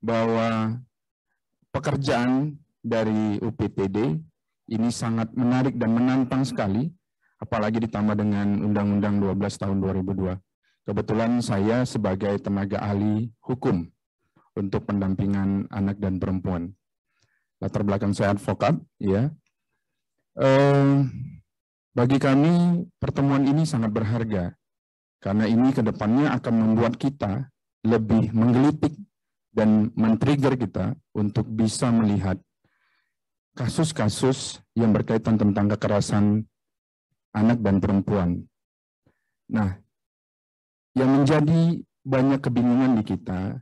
bahwa pekerjaan dari UPTD ini sangat menarik dan menantang sekali, apalagi ditambah dengan Undang-Undang 12 tahun 2002. Kebetulan saya sebagai tenaga ahli hukum untuk pendampingan anak dan perempuan. Latar belakang saya advokat, ya. Bagi kami pertemuan ini sangat berharga, karena ini ke depannya akan membuat kita lebih menggelitik dan men-trigger kita untuk bisa melihat kasus-kasus yang berkaitan tentang kekerasan anak dan perempuan. Nah, yang menjadi banyak kebingungan di kita,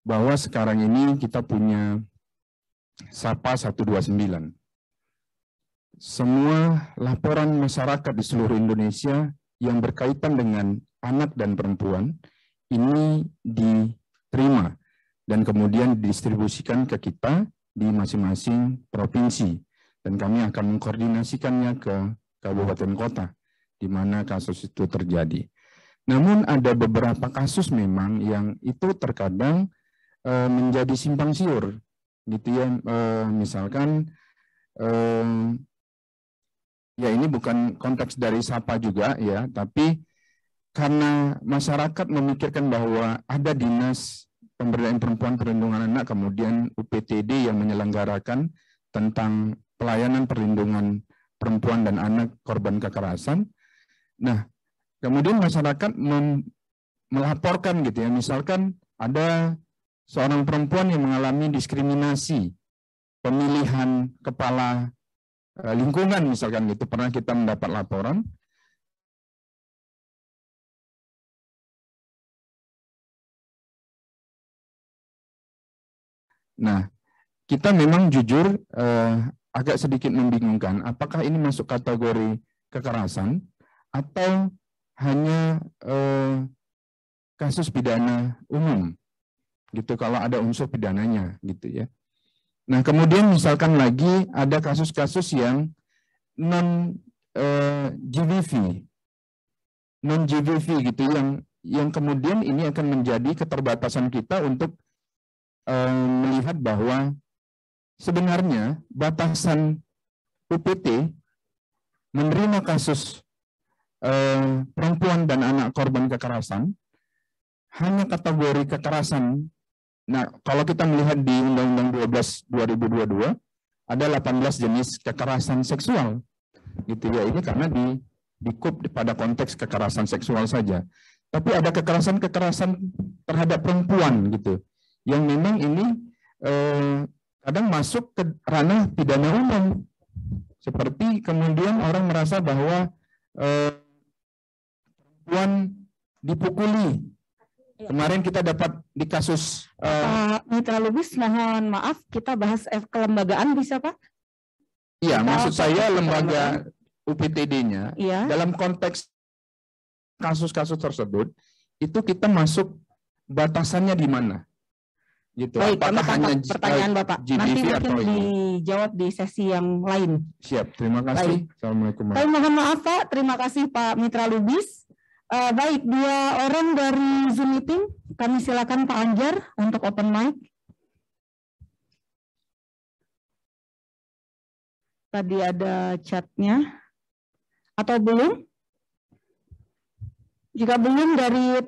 bahwa sekarang ini kita punya SAPA 129. Semua laporan masyarakat di seluruh Indonesia yang berkaitan dengan anak dan perempuan ini diterima dan kemudian didistribusikan ke kita di masing-masing provinsi. Dan kami akan mengkoordinasikannya ke kabupaten kota di mana kasus itu terjadi. Namun ada beberapa kasus memang yang itu terkadang menjadi simpang siur, gitu ya. Misalkan ya ini bukan konteks dari SAPA juga ya, tapi karena masyarakat memikirkan bahwa ada dinas pemberdayaan perempuan perlindungan anak, kemudian UPTD yang menyelenggarakan tentang pelayanan perlindungan perempuan dan anak korban kekerasan. Nah, kemudian masyarakat melaporkan gitu ya, misalkan ada seorang perempuan yang mengalami diskriminasi pemilihan kepala lingkungan misalkan gitu, pernah kita mendapat laporan. Nah, kita memang jujur agak sedikit membingungkan apakah ini masuk kategori kekerasan atau hanya kasus pidana umum gitu kalau ada unsur pidananya gitu ya. Nah, kemudian misalkan lagi ada kasus-kasus yang non GBV gitu yang kemudian ini akan menjadi keterbatasan kita untuk melihat bahwa sebenarnya batasan UPT menerima kasus perempuan dan anak korban kekerasan hanya kategori kekerasan. Nah, kalau kita melihat di Undang-Undang 12 2022 ada 18 jenis kekerasan seksual, gitu ya. Ini karena dikup pada konteks kekerasan seksual saja. Tapi ada kekerasan-kekerasan terhadap perempuan, gitu, yang memang ini kadang masuk ke ranah pidana umum. Seperti kemudian orang merasa bahwa perempuan dipukuli. Kemarin kita dapat di kasus Pak Mitra Lubis, mohon maaf, kita bahas kelembagaan bisa Pak? Iya, maksud saya lembaga UPTD-nya dalam konteks kasus-kasus tersebut itu kita masuk batasannya di mana? Gitu. Baik, apakah hanya pertanyaan Bapak nanti mungkin dijawab di sesi yang lain. Siap, terima kasih. Baik. Assalamualaikum. Saya mohon maaf Pak, terima kasih Pak Mitra Lubis. Baik, 2 orang dari Zoom meeting, kami silakan Pak Anjar untuk open mic. Tadi ada chatnya, atau belum? Jika belum dari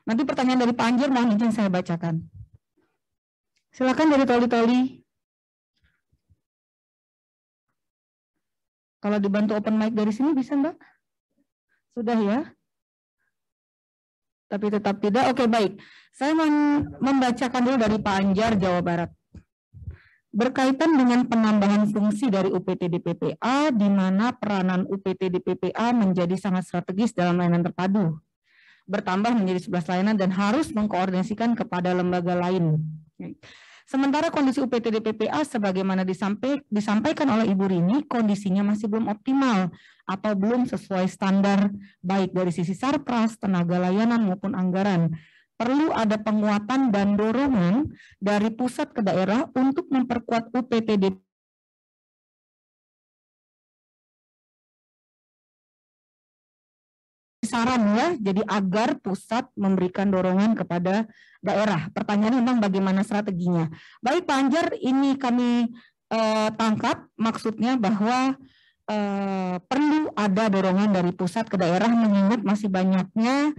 nanti pertanyaan dari Pak Anjar mohon izin saya bacakan. Silakan dari Toli-Toli. Kalau dibantu open mic dari sini bisa Mbak? Sudah ya? Tapi tetap tidak? Oke, baik. Saya membacakan dulu dari Pak Anjar, Jawa Barat. Berkaitan dengan penambahan fungsi dari UPTD PPA, di mana peranan UPTD PPA menjadi sangat strategis dalam layanan terpadu. Bertambah menjadi 11 layanan dan harus mengkoordinasikan kepada lembaga lain. Sementara kondisi UPTD PPA sebagaimana disampaikan oleh Ibu Rini, kondisinya masih belum optimal atau belum sesuai standar baik dari sisi sarpras, tenaga layanan maupun anggaran. Perlu ada penguatan dan dorongan dari pusat ke daerah untuk memperkuat UPTD saran ya, jadi agar pusat memberikan dorongan kepada daerah. Pertanyaannya memang bagaimana strateginya. Baik Pak Anjar, ini kami tangkap maksudnya bahwa perlu ada dorongan dari pusat ke daerah mengingat masih banyaknya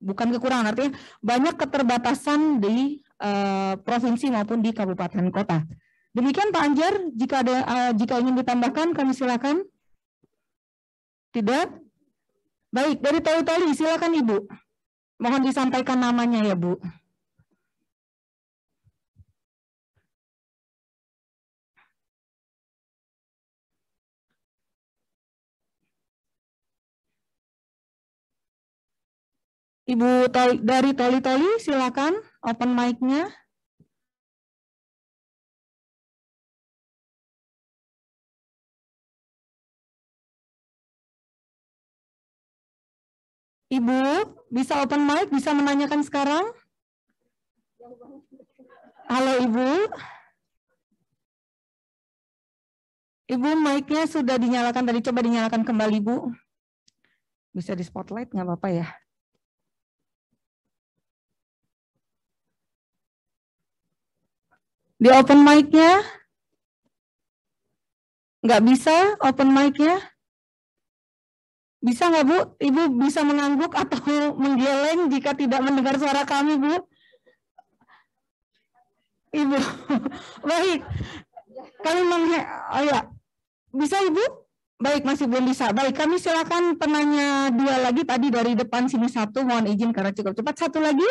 bukan kekurangan, artinya banyak keterbatasan di provinsi maupun di kabupaten kota. Demikian Pak Anjar, jika ingin ditambahkan kami silakan. Tidak? Baik, dari Toli-Toli silakan Ibu. Mohon disampaikan namanya ya Bu. Ibu dari Toli-Toli silakan open mic-nya. Ibu, bisa open mic, bisa menanyakan sekarang? Halo Ibu. Ibu, mic-nya sudah dinyalakan tadi, coba dinyalakan kembali Bu. Bisa di spotlight, nggak apa-apa ya? Di open mic-nya? Nggak bisa open mic-nya? Bisa nggak Bu? Ibu bisa mengangguk atau menggeleng jika tidak mendengar suara kami, Bu? Ibu, baik. Kami oh ya, bisa Ibu? Baik, masih belum bisa. Baik, kami silakan penanya 2 lagi. Tadi dari depan sini 1, mohon izin karena cukup cepat. 1 lagi.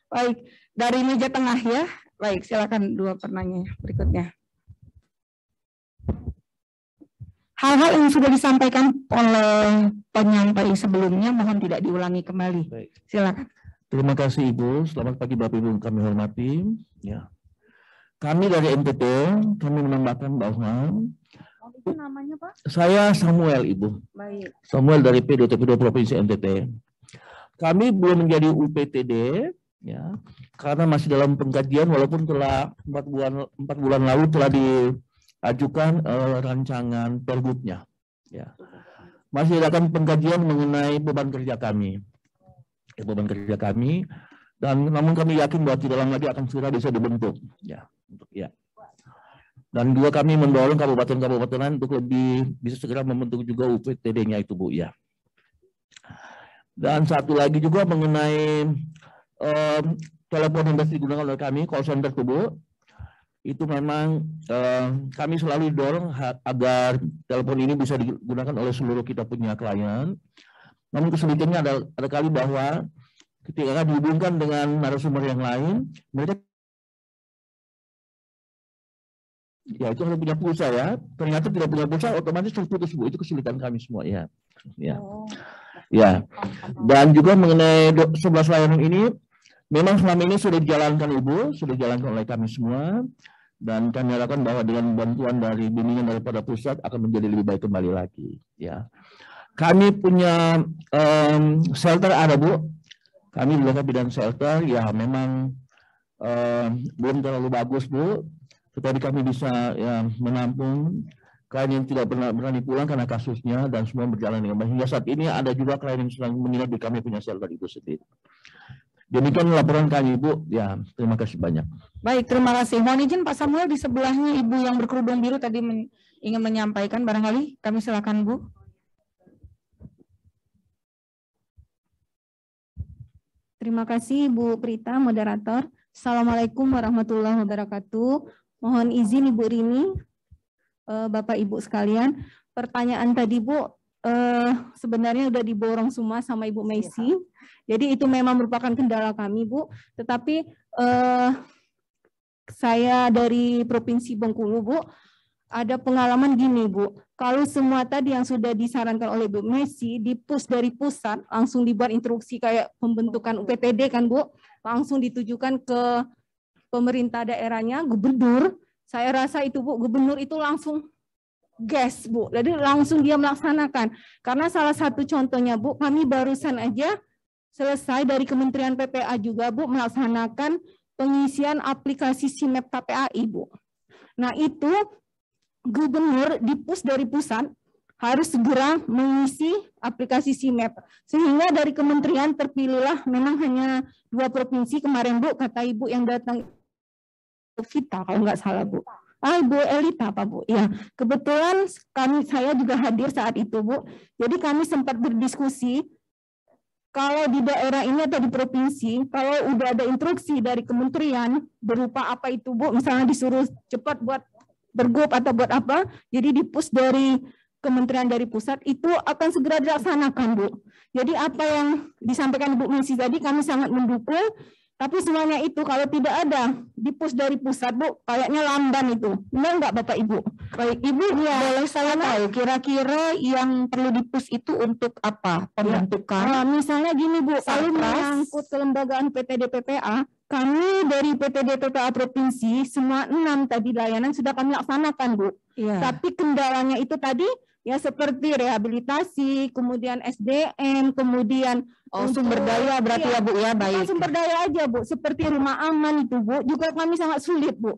Baik, dari meja tengah ya. Baik, silakan 2 penanya berikutnya. Hal-hal yang sudah disampaikan oleh penyampai sebelumnya mohon tidak diulangi kembali. Baik. Silakan. Terima kasih Ibu. Selamat pagi Bapak Ibu kami hormati. Ya. Kami dari NTT, kami menambahkan bahwa Itu namanya Pak? saya Samuel Ibu. Baik. Samuel dari P2TP2 Provinsi NTT. Kami belum menjadi UPTD ya. Karena masih dalam pengkajian walaupun telah 4 bulan lalu telah diajukan rancangan pergubnya. Ya. Masih akan pengkajian mengenai beban kerja kami. Beban kerja kami dan namun kami yakin bahwa tidak lama lagi akan segera bisa dibentuk ya untuk ya. Dan juga kami mendorong kabupaten-kabupaten lain untuk lebih bisa segera membentuk juga UPTD-nya itu Bu ya. Dan satu lagi juga mengenai telepon yang digunakan oleh kami call center itu Bu. Itu memang kami selalu dorong agar telepon ini bisa digunakan oleh seluruh kita punya klien. Namun kesulitannya ada kali bahwa ketika dihubungkan dengan narasumber yang lain, mereka ya itu harus punya pulsa ya. Ternyata tidak punya pulsa, otomatis terputus Bu. Itu kesulitan kami semua ya. Ya. Ya. Dan juga mengenai 11 layanan ini, memang selama ini sudah dijalankan Ibu, sudah dijalankan oleh kami semua. Dan kami harapkan bahwa dengan bantuan dari bimbingan daripada pusat akan menjadi lebih baik kembali lagi. Ya. Kami punya shelter ada Bu. Kami di bidang shelter ya memang belum terlalu bagus Bu. Tetapi kami bisa ya, menampung klien yang tidak berani pulang karena kasusnya dan semua berjalan dengan baik. Hingga saat ini ada juga klien yang sedang menginap di kami punya shelter itu sendiri. Demikian laporan kami Ibu. Ya terima kasih banyak. Baik, terima kasih. Mohon izin Pak Samuel di sebelahnya Ibu yang berkerudung biru tadi ingin menyampaikan barangkali. Kami silakan Bu. Terima kasih Bu Prita, moderator. Assalamualaikum warahmatullahi wabarakatuh. Mohon izin Ibu Rini, Bapak Ibu sekalian. Pertanyaan tadi Bu, sebenarnya udah diborong semua sama Ibu Messi. Jadi itu memang merupakan kendala kami Bu. Tetapi saya dari Provinsi Bengkulu Bu, ada pengalaman gini Bu. Kalau semua tadi yang sudah disarankan oleh Bu Messi, di-push dari pusat, langsung dibuat instruksi kayak pembentukan UPTD kan Bu, langsung ditujukan ke pemerintah daerahnya, gubernur. Saya rasa itu Bu, gubernur itu langsung gas Bu, jadi langsung dia melaksanakan. Karena salah satu contohnya Bu, kami barusan aja selesai dari Kementerian PPA juga Bu, melaksanakan pengisian aplikasi SIMAP KPAI Bu. Nah itu gubernur di-push dari pusat harus segera mengisi aplikasi SIMAP. Sehingga dari kementerian terpilihlah memang hanya 2 provinsi kemarin Bu, kata Ibu yang datang Vita kalau nggak salah Bu. Ibu Elita apa Bu? Ya, kebetulan saya juga hadir saat itu Bu. Jadi kami sempat berdiskusi kalau di daerah ini atau di provinsi, kalau udah ada instruksi dari kementerian berupa apa itu Bu, misalnya disuruh cepat buat bergub atau buat apa, jadi di-push dari kementerian dari pusat itu akan segera dilaksanakan, Bu. Jadi apa yang disampaikan Ibu Messi tadi kami sangat mendukung, tapi semuanya itu kalau tidak ada di-push dari pusat, Bu, kayaknya lamban itu. Benar nggak Bapak Ibu? Baik, Ibu, boleh saya tahu kira-kira yang perlu di-push itu untuk apa? Pembentukan? Misalnya gini, Bu, kalau menyangkut kelembagaan PTD PPA, kami dari PTD PPA Provinsi, semua 6 tadi layanan sudah kami laksanakan, Bu. Iya. Tapi kendalanya itu tadi, ya seperti rehabilitasi, kemudian SDM, kemudian sumber daya berarti ya Bu ya, baik. Sumber daya aja Bu, seperti rumah aman itu Bu, juga kami sangat sulit Bu.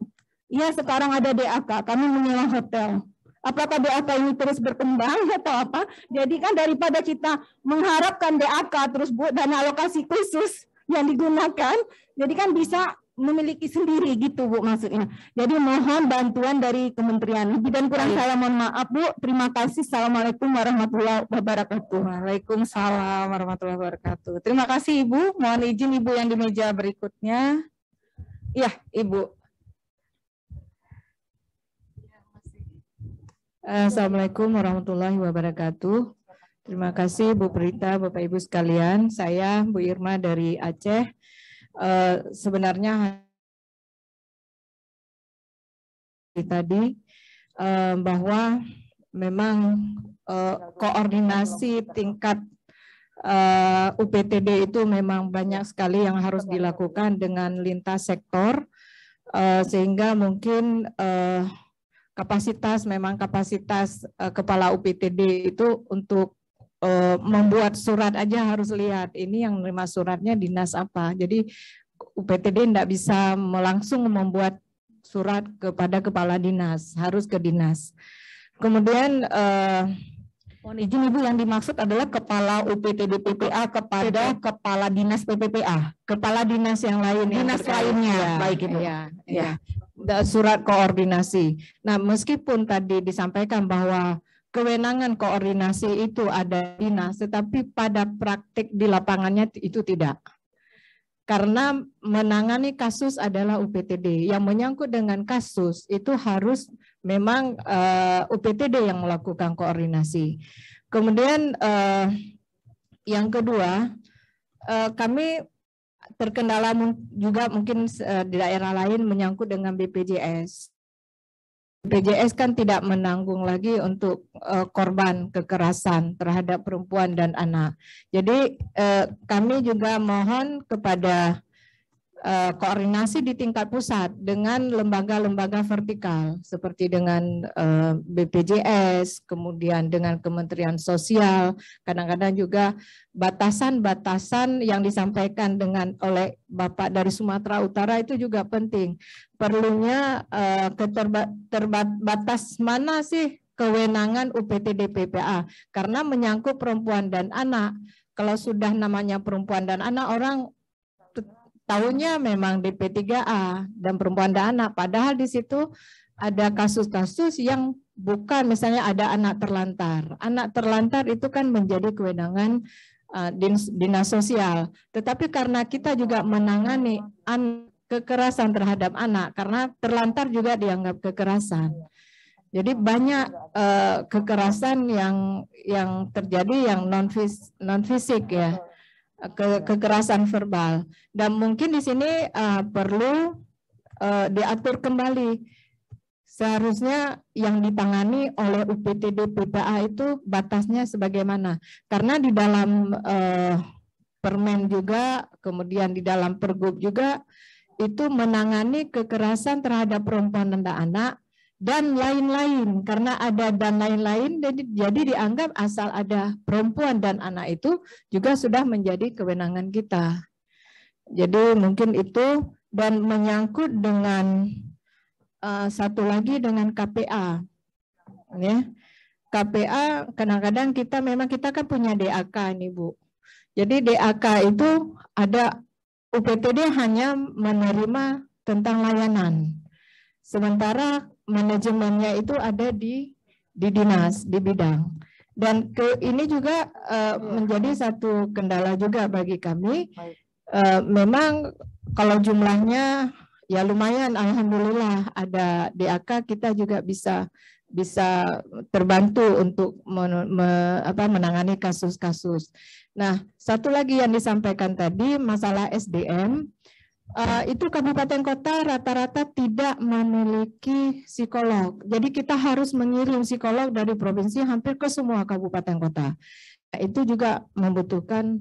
Ya sekarang ada DAK, kami menyewa hotel. Apakah DAK ini terus berkembang atau apa? Jadi kan daripada kita mengharapkan DAK terus Bu, dana alokasi khusus yang digunakan, jadi kan bisa memiliki sendiri gitu Bu maksudnya. Jadi mohon bantuan dari kementerian. Lebih dan kurang saya mohon maaf Bu. Terima kasih. Assalamualaikum warahmatullahi wabarakatuh. Waalaikumsalam warahmatullahi wabarakatuh. Terima kasih Ibu. Mohon izin Ibu yang di meja berikutnya. Iya Ibu. Assalamualaikum warahmatullahi wabarakatuh. Terima kasih Bu Prita, Bapak Ibu sekalian. Saya Bu Irma dari Aceh. Sebenarnya tadi bahwa memang koordinasi tingkat UPTD itu memang banyak sekali yang harus dilakukan dengan lintas sektor, sehingga mungkin kapasitas kepala UPTD itu untuk membuat surat aja harus lihat ini yang menerima suratnya dinas apa. Jadi UPTD tidak bisa langsung membuat surat kepada kepala dinas, harus ke dinas. Kemudian mohon izin Ibu, yang dimaksud adalah kepala UPTD PPA kepada kepala dinas PPPA, kepala dinas yang lain, dinas lainnya. Baik Ibu. Ya. Surat koordinasi. Nah, meskipun tadi disampaikan bahwa kewenangan koordinasi itu ada dinas, tetapi pada praktik di lapangannya itu tidak. Karena menangani kasus adalah UPTD. Yang menyangkut dengan kasus itu harus memang UPTD yang melakukan koordinasi. Kemudian yang kedua, kami terkendala juga mungkin di daerah lain menyangkut dengan BPJS. BPJS kan tidak menanggung lagi untuk korban kekerasan terhadap perempuan dan anak. Jadi kami juga mohon kepada koordinasi di tingkat pusat dengan lembaga-lembaga vertikal seperti dengan BPJS, kemudian dengan Kementerian Sosial. Kadang-kadang juga batasan-batasan yang disampaikan oleh Bapak dari Sumatera Utara itu juga penting. Perlunya terbatas mana sih kewenangan UPTD PPA, karena menyangkut perempuan dan anak. Kalau sudah namanya perempuan dan anak, orang tahunya memang DP3A dan perempuan dan anak, padahal di situ ada kasus-kasus yang bukan, misalnya ada anak terlantar. Anak terlantar itu kan menjadi kewenangan dinas sosial, tetapi karena kita juga menangani kekerasan terhadap anak, karena terlantar juga dianggap kekerasan. Jadi banyak kekerasan yang terjadi yang non fisik ya, kekerasan verbal, dan mungkin di sini perlu diatur kembali. Seharusnya yang ditangani oleh UPTD PPA itu batasnya sebagaimana, karena di dalam Permen juga, kemudian di dalam Pergub juga itu menangani kekerasan terhadap perempuan dan anak dan lain-lain, karena ada dan lain-lain, jadi dianggap asal ada perempuan dan anak itu juga sudah menjadi kewenangan kita. Jadi mungkin itu, dan menyangkut dengan satu lagi dengan KPA, ya. KPA kadang-kadang kita kan punya DAK nih Bu. Jadi DAK itu ada, UPTD hanya menerima tentang layanan, sementara manajemennya itu ada di dinas, di bidang. Dan ini juga menjadi satu kendala juga bagi kami. Memang kalau jumlahnya ya lumayan, alhamdulillah ada DAK, kita juga bisa bisa terbantu untuk menangani kasus-kasus. Nah, satu lagi yang disampaikan tadi masalah SDM, itu kabupaten kota rata-rata tidak memiliki psikolog. Jadi kita harus mengirim psikolog dari provinsi hampir ke semua kabupaten kota. Nah, itu juga membutuhkan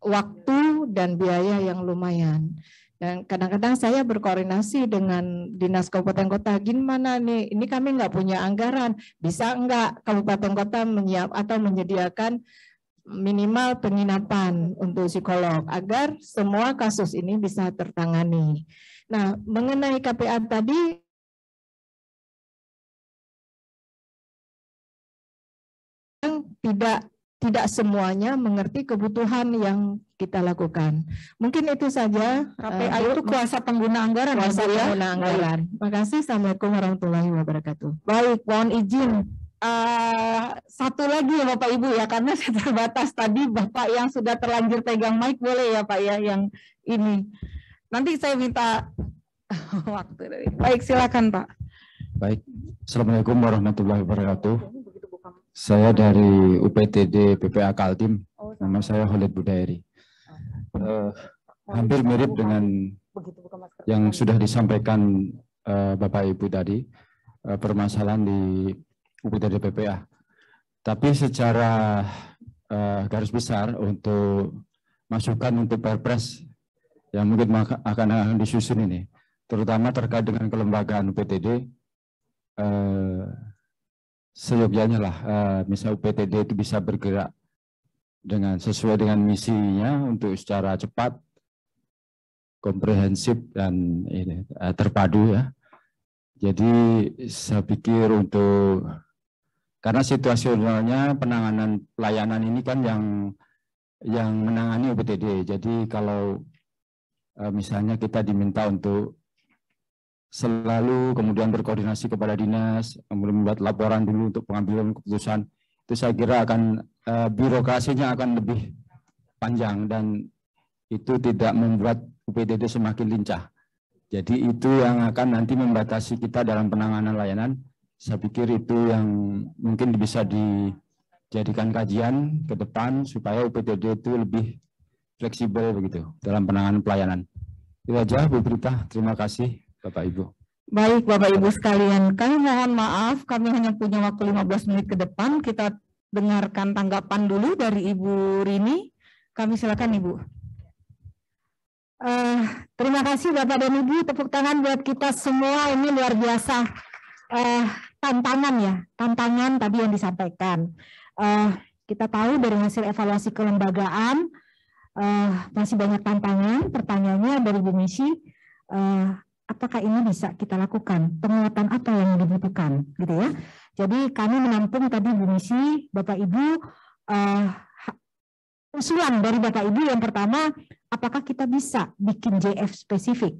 waktu dan biaya yang lumayan. Dan kadang-kadang saya berkoordinasi dengan dinas kabupaten kota, gimana nih, ini kami nggak punya anggaran, bisa nggak kabupaten kota menyediakan minimal penginapan untuk psikolog agar semua kasus ini bisa tertangani. Nah, mengenai KPA tadi, tidak semuanya mengerti kebutuhan yang kita lakukan. Mungkin itu saja. KPA itu kuasa pengguna anggaran. Kuasa pengguna anggaran. Terima kasih. Assalamualaikum warahmatullahi wabarakatuh. Baik, mohon izin. Satu lagi ya Bapak Ibu ya, karena saya terbatas tadi Bapak yang sudah terlanjur pegang mic boleh ya Pak ya yang ini. Nanti saya minta waktu. Baik, silakan Pak. Baik, Assalamualaikum warahmatullahi wabarakatuh. Saya dari UPTD PPA Kaltim, nama saya Khalid Budairi. Hampir mirip dengan yang sudah disampaikan Bapak Ibu tadi, permasalahan di UPTD PPA. Tapi secara garis besar untuk masukan untuk Perpres yang mungkin akan disusun ini, terutama terkait dengan kelembagaan UPTD, seyogyanya lah, misal UPTD itu bisa bergerak sesuai dengan misinya untuk secara cepat, komprehensif dan terpadu ya. Jadi saya pikir karena situasionalnya penanganan pelayanan ini kan yang menangani UPTD. Jadi kalau misalnya kita diminta untuk selalu kemudian berkoordinasi kepada dinas, kemudian membuat laporan dulu untuk pengambilan keputusan, itu saya kira akan birokrasinya akan lebih panjang dan itu tidak membuat UPTD semakin lincah. Jadi itu yang akan nanti membatasi kita dalam penanganan layanan. Saya pikir itu yang mungkin bisa dijadikan kajian ke depan supaya UPTD itu lebih fleksibel begitu dalam penanganan pelayanan. Itu aja Bu Brita, terima kasih. Bapak Ibu. Baik Bapak Ibu sekalian, kami mohon maaf kami hanya punya waktu 15 menit ke depan. Kita dengarkan tanggapan dulu dari Ibu Rini. Kami silakan Ibu. Terima kasih Bapak dan Ibu, tepuk tangan buat kita semua, ini luar biasa. Tantangan ya, tantangan tadi yang disampaikan. Kita tahu dari hasil evaluasi kelembagaan masih banyak tantangan. Pertanyaannya dari Bu Misi, apakah ini bisa kita lakukan? Penguatan apa yang dibutuhkan, gitu ya? Jadi kami menampung tadi Bu Misi, Bapak Ibu, usulan dari Bapak Ibu yang pertama, apakah kita bisa bikin JF spesifik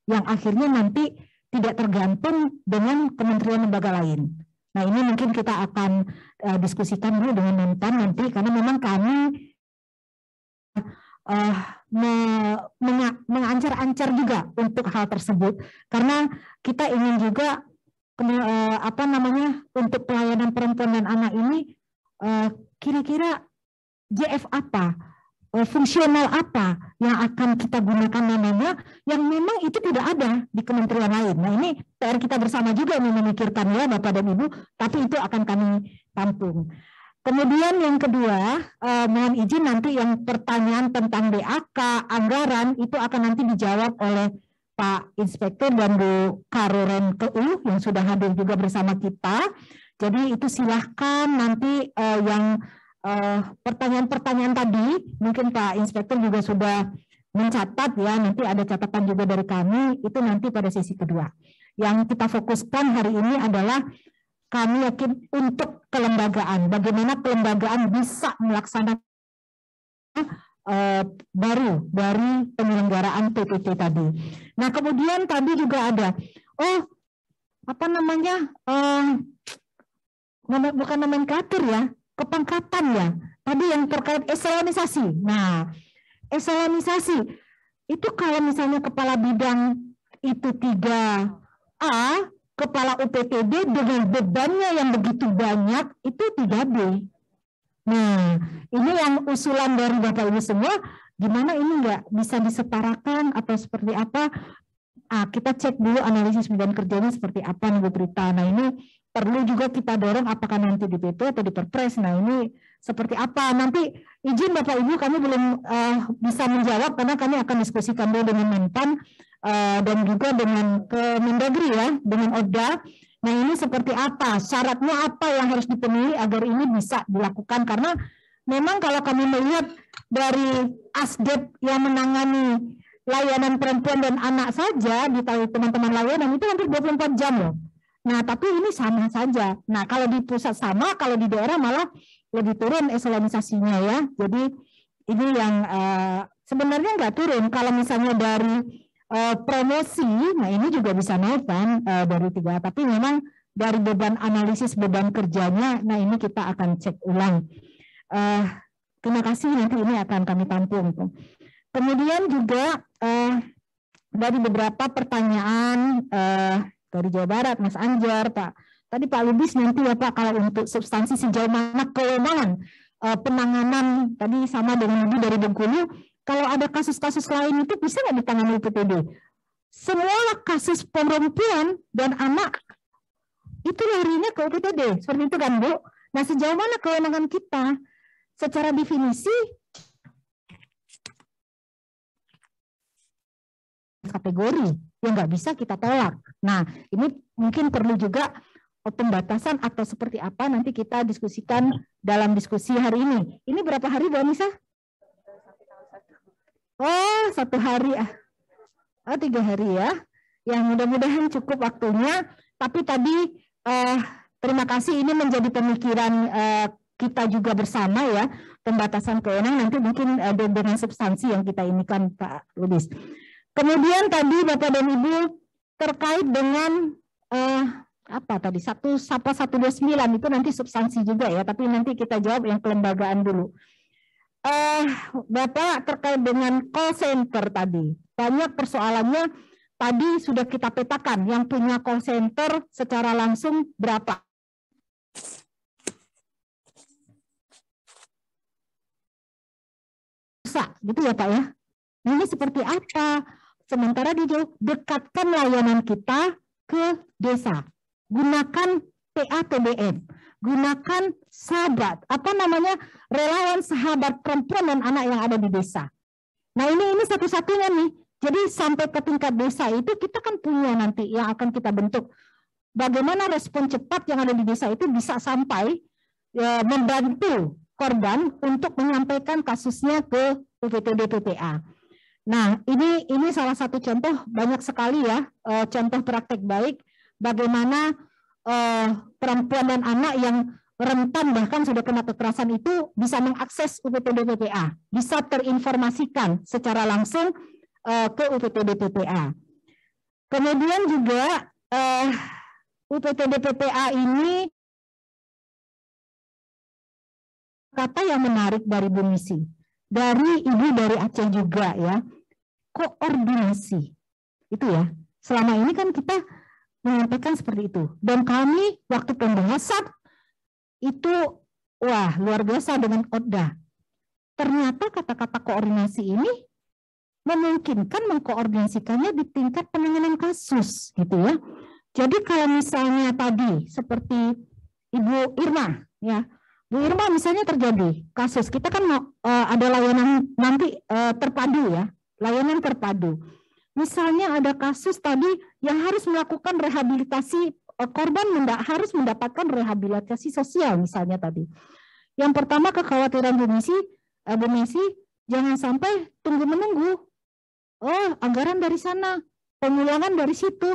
yang akhirnya nanti tidak tergantung dengan kementerian lembaga lain. Nah ini mungkin kita akan diskusikan dulu dengan Mentan nanti, karena memang kami mengancar-ancar juga untuk hal tersebut, karena kita ingin juga untuk pelayanan perempuan dan anak ini kira-kira JF apa, fungsional apa yang akan kita gunakan namanya yang memang itu tidak ada di kementerian lain. Nah ini PR kita bersama juga nih memikirkan ya Bapak dan Ibu, tapi itu akan kami tampung. Kemudian yang kedua, mohon izin nanti yang pertanyaan tentang DAK, anggaran, itu akan nanti dijawab oleh Pak Inspektur dan Bu Karoren KU yang sudah hadir juga bersama kita. Jadi itu silahkan nanti yang pertanyaan-pertanyaan tadi, mungkin Pak Inspektur juga sudah mencatat ya, nanti ada catatan juga dari kami, itu nanti pada sesi kedua. Yang kita fokuskan hari ini adalah kami yakin untuk kelembagaan, bagaimana kelembagaan bisa melaksanakan baru dari penyelenggaraan PPT tadi. Nah kemudian tadi juga ada, bukan nomenklatur ya, kepangkatan ya, tadi yang terkait eselonisasi. Nah eselonisasi itu kalau misalnya kepala bidang itu 3A, kepala UPTD dengan bebannya yang begitu banyak itu 3B. Nah, ini yang usulan dari Bapak Ibu semua, gimana ini nggak bisa disetarakan atau seperti apa? Kita cek dulu analisis beban kerjanya seperti apa nih Bu Prita. Nah, ini perlu juga kita dorong apakah nanti di PP atau di Perpres. Nah, ini seperti apa? Nanti izin Bapak Ibu kami belum bisa menjawab karena kami akan diskusikan dulu dengan Menpan dan juga dengan Kemendagri ya, dengan ODA. Nah, ini seperti apa? Syaratnya apa yang harus dipenuhi agar ini bisa dilakukan? Karena memang kalau kami melihat dari ASDEP yang menangani layanan perempuan dan anak saja di teman-teman layanan itu hampir 24 jam loh. Nah, tapi ini sama saja. Nah, kalau di pusat sama, kalau di daerah malah lebih turun eselonisasinya ya. Jadi ini yang sebenarnya nggak turun. Kalau misalnya dari promosi, nah ini juga bisa naik kan dari 3. Tapi memang dari beban analisis beban kerjanya, nah ini kita akan cek ulang. Terima kasih, nanti ini akan kami tampung. Kemudian juga dari beberapa pertanyaan dari Jawa Barat, Mas Anjar, Pak. Tadi Pak Lubis nanti ya Pak, kalau untuk substansi sejauh mana kewenangan penanganan tadi sama dengan Ibu dari Bengkulu, kalau ada kasus-kasus lain itu bisa nggak ditangani UPTD? Semua kasus perempuan dan anak itu larinya ke UPTD, seperti itu kan Bu? Nah, sejauh mana kewenangan kita? Secara definisi kategori yang nggak bisa kita tolak. Nah, ini mungkin perlu juga pembatasan atau seperti apa nanti kita diskusikan dalam diskusi hari ini. Ini berapa hari Bu Anissa? Oh, 1 hari. 3 hari ya. Yang mudah-mudahan cukup waktunya. Tapi tadi terima kasih, ini menjadi pemikiran kita juga bersama ya, pembatasan kewenangan nanti mungkin dengan substansi yang kita inikan Pak Lubis. Kemudian tadi Bapak dan Ibu terkait dengan apa tadi 129 itu nanti substansi juga ya, tapi nanti kita jawab yang kelembagaan dulu. Bapak terkait dengan call center tadi, banyak persoalannya tadi sudah kita petakan, yang punya call center secara langsung berapa. Gitu ya Pak ya. Ini seperti apa? Sementara di jauh, dekatkan layanan kita ke desa. Gunakan PATBM. Gunakan sahabat, relawan sahabat perempuan dan anak yang ada di desa. Nah ini satu-satunya nih. Jadi sampai ke tingkat desa itu kita kan punya nanti yang akan kita bentuk. Bagaimana respon cepat yang ada di desa itu bisa sampai membantu korban untuk menyampaikan kasusnya ke UPTD PPA. Nah ini salah satu contoh, banyak sekali ya contoh praktek baik bagaimana perempuan dan anak yang rentan bahkan sudah kena kekerasan itu bisa mengakses UPTD PPA, bisa terinformasikan secara langsung ke UPTD PPA. Kemudian juga UPTD PPA ini kata yang menarik dari Bu Misi, dari Ibu dari Aceh juga ya, koordinasi itu ya. Selama ini kan kita menyampaikan seperti itu. Dan kami waktu pembahasan itu wah luar biasa dengan ODA. Ternyata kata-kata koordinasi ini memungkinkan mengkoordinasikannya di tingkat penanganan kasus gitu ya. Jadi kalau misalnya tadi seperti Ibu Irma ya, Bu Irma misalnya terjadi kasus, kita kan ada layanan nanti terpadu ya, layanan terpadu. Misalnya ada kasus tadi yang harus melakukan rehabilitasi, korban harus mendapatkan rehabilitasi sosial misalnya tadi. Yang pertama kekhawatiran Bu Messi, jangan sampai tunggu-menunggu. Oh, anggaran dari sana, pemulangan dari situ,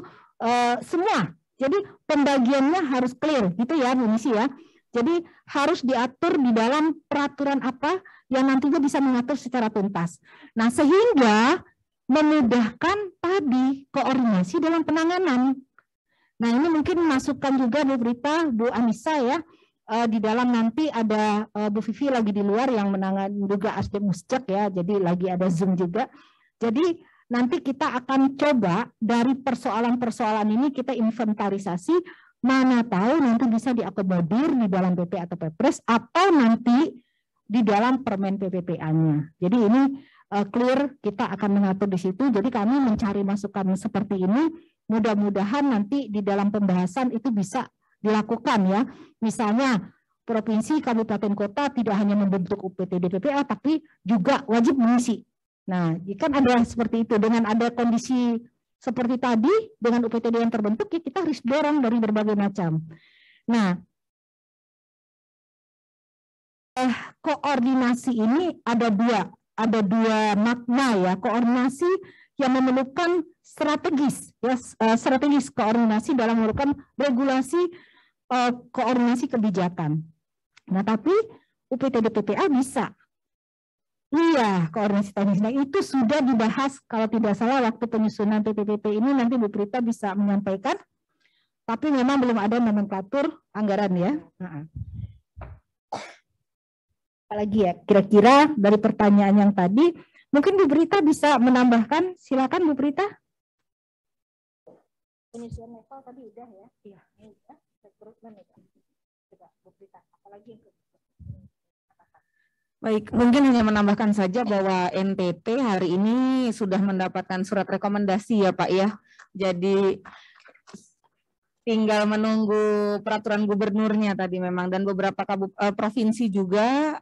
semua. Jadi pembagiannya harus clear gitu ya Bu Messi ya. Jadi harus diatur di dalam peraturan apa yang nantinya bisa mengatur secara tuntas. Nah sehingga memudahkan tadi koordinasi dalam penanganan. Nah ini mungkin masukan juga Bu Brita, Bu Anissa ya, di dalam nanti ada Bu Vivi lagi di luar yang menangani juga ASDEP Muscek ya, jadi lagi ada Zoom juga. Jadi nanti kita akan coba dari persoalan-persoalan ini kita inventarisasi, mana tahu nanti bisa diakomodir di dalam PP atau Perpres atau nanti di dalam Permen PPPA-nya. Jadi ini clear, kita akan mengatur di situ. Jadi kami mencari masukan seperti ini, mudah-mudahan nanti di dalam pembahasan itu bisa dilakukan ya. Misalnya provinsi, kabupaten, kota tidak hanya membentuk UPTD PPA, tapi juga wajib mengisi. Nah, jika ada seperti itu, dengan ada kondisi seperti tadi, dengan UPTD yang terbentuk, ya kita harus dorong dari berbagai macam. Nah, koordinasi ini ada dua makna ya. Koordinasi yang memerlukan strategis, ya, strategis koordinasi dalam memerlukan regulasi, koordinasi kebijakan. Nah, tapi UPTD PPA bisa. Iya, koordinasi teknis. Nah, itu sudah dibahas kalau tidak salah waktu penyusunan PPPP ini, nanti Bu Prita bisa menyampaikan. Tapi memang belum ada nomenklatur anggaran ya. Apalagi ya, kira-kira dari pertanyaan yang tadi, mungkin Bu Prita bisa menambahkan. Silakan Bu Prita. Penyusunan level tadi udah ya. Iya, udah. Rekrutmen itu. Coba Bu Prita, apalagi yang Baik, mungkin hanya menambahkan saja bahwa NTT hari ini sudah mendapatkan surat rekomendasi ya Pak ya. Jadi tinggal menunggu peraturan gubernurnya tadi memang, dan beberapa provinsi juga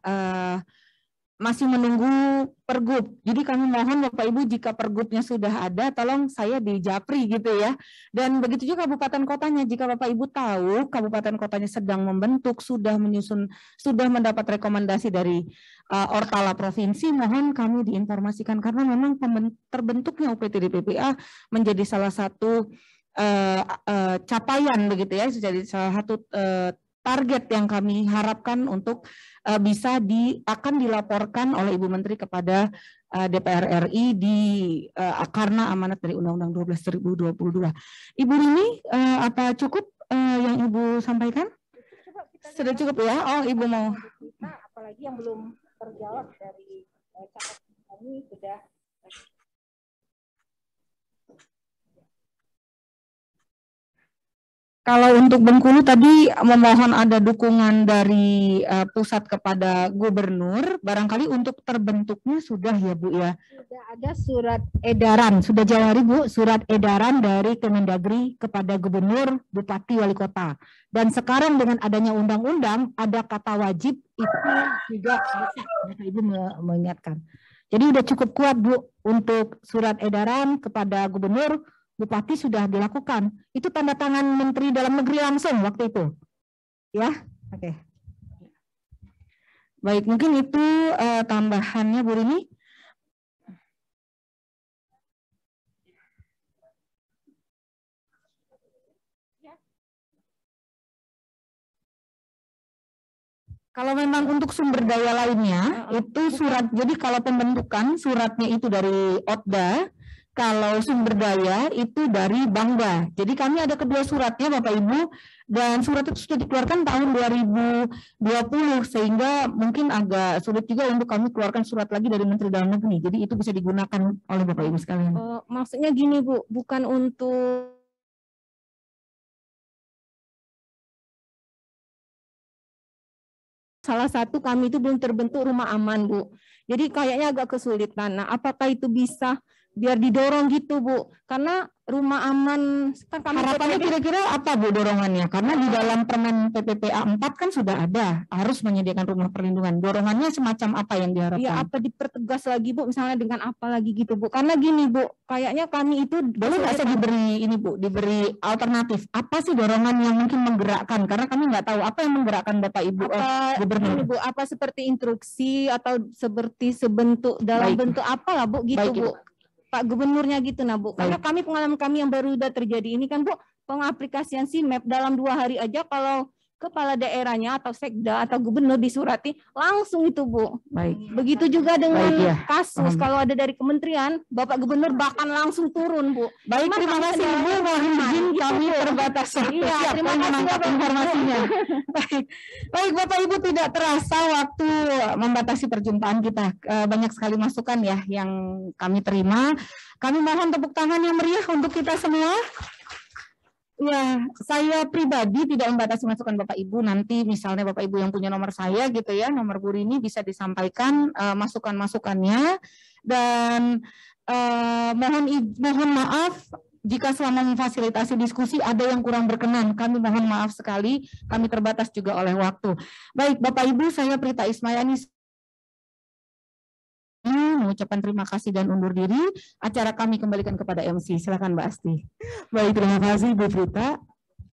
masih menunggu pergub. Jadi kami mohon Bapak Ibu jika pergubnya sudah ada, tolong saya di Japri gitu ya. Dan begitu juga kabupaten kotanya, jika Bapak Ibu tahu kabupaten kotanya sedang membentuk, sudah menyusun, sudah mendapat rekomendasi dari Ortala provinsi, mohon kami diinformasikan karena memang terbentuknya UPTD PPA menjadi salah satu capaian begitu ya, jadi salah satu target yang kami harapkan untuk bisa akan dilaporkan oleh Ibu Menteri kepada DPR RI karena amanat dari Undang-Undang 12.2022. Ibu Rini, apa cukup yang Ibu sampaikan? Sudah cukup ya? Oh, Ibu mau. Apalagi yang belum terjawab dari catatan kami sudah. Kalau untuk Bengkulu tadi memohon ada dukungan dari pusat kepada gubernur, barangkali untuk terbentuknya sudah ya Bu ya? Sudah ada surat edaran, sudah Januari Bu, surat edaran dari Kemendagri kepada gubernur, bupati, wali kota. Dan sekarang dengan adanya undang-undang ada kata wajib, itu juga bisa Ibu mengingatkan. Jadi udah cukup kuat Bu untuk surat edaran kepada gubernur, bupati sudah dilakukan. Itu tanda tangan Menteri Dalam Negeri langsung waktu itu. Ya, oke. Baik, mungkin itu tambahannya Bu Rini. Kalau memang untuk sumber daya lainnya, itu surat, jadi kalau pembentukan suratnya itu dari OTDA, kalau sumber daya itu dari Bangda. Jadi kami ada kedua suratnya Bapak Ibu, dan surat itu sudah dikeluarkan tahun 2020, sehingga mungkin agak sulit juga untuk kami keluarkan surat lagi dari Menteri Dalam Negeri. Jadi itu bisa digunakan oleh Bapak Ibu sekalian. Maksudnya gini Bu, bukan untuk salah satu kami itu belum terbentuk rumah aman Bu. Jadi kayaknya agak kesulitan. Nah, apakah itu bisa biar didorong gitu Bu? Karena rumah aman kan kami harapannya kira-kira apa Bu dorongannya? Karena di dalam Permen PPPA 4 kan sudah ada harus menyediakan rumah perlindungan. Dorongannya semacam apa yang diharapkan? Ya apa dipertegas lagi Bu, misalnya dengan apa lagi gitu Bu? Karena gini Bu, kayaknya kami itu boleh nggak saya diberi ini Bu, diberi alternatif. Apa sih dorongan yang mungkin menggerakkan? Karena kami nggak tahu apa yang menggerakkan Bapak Ibu gubernur. Ini Bu, apa seperti instruksi atau seperti sebentuk dalam bentuk apalah Bu gitu Baik, Bu. Pak Gubernurnya gitu nah Bu. Karena kami pengalaman kami yang baru udah terjadi ini kan Bu, pengaplikasian SIMAP dalam 2 hari aja kalau kepala daerahnya atau sekda atau gubernur disurati langsung itu Bu. Baik. Begitu juga dengan Baik, ya. kasus kalau ada dari kementerian, Bapak Gubernur bahkan langsung turun Bu. Baik, terima kasih Ibu. Mohon izin kami terbatas waktu. Iya, Siap, terima kami kasih, menangkap Bapak. informasinya. Baik, baik Bapak Ibu, tidak terasa waktu membatasi perjumpaan kita. Banyak sekali masukan ya yang kami terima. Kami mohon tepuk tangan yang meriah untuk kita semua. Ya, saya pribadi tidak membatasi masukan Bapak Ibu. Nanti misalnya Bapak Ibu yang punya nomor saya gitu ya, nomor Bu Rini bisa disampaikan masukan-masukannya. Dan mohon maaf jika selama memfasilitasi diskusi ada yang kurang berkenan. Kami mohon maaf sekali, kami terbatas juga oleh waktu. Baik Bapak Ibu, saya Prita Ismayani mengucapkan terima kasih dan undur diri. Acara kami kembalikan kepada MC. Silakan Mbak Asti. Baik, terima kasih Bu Prita.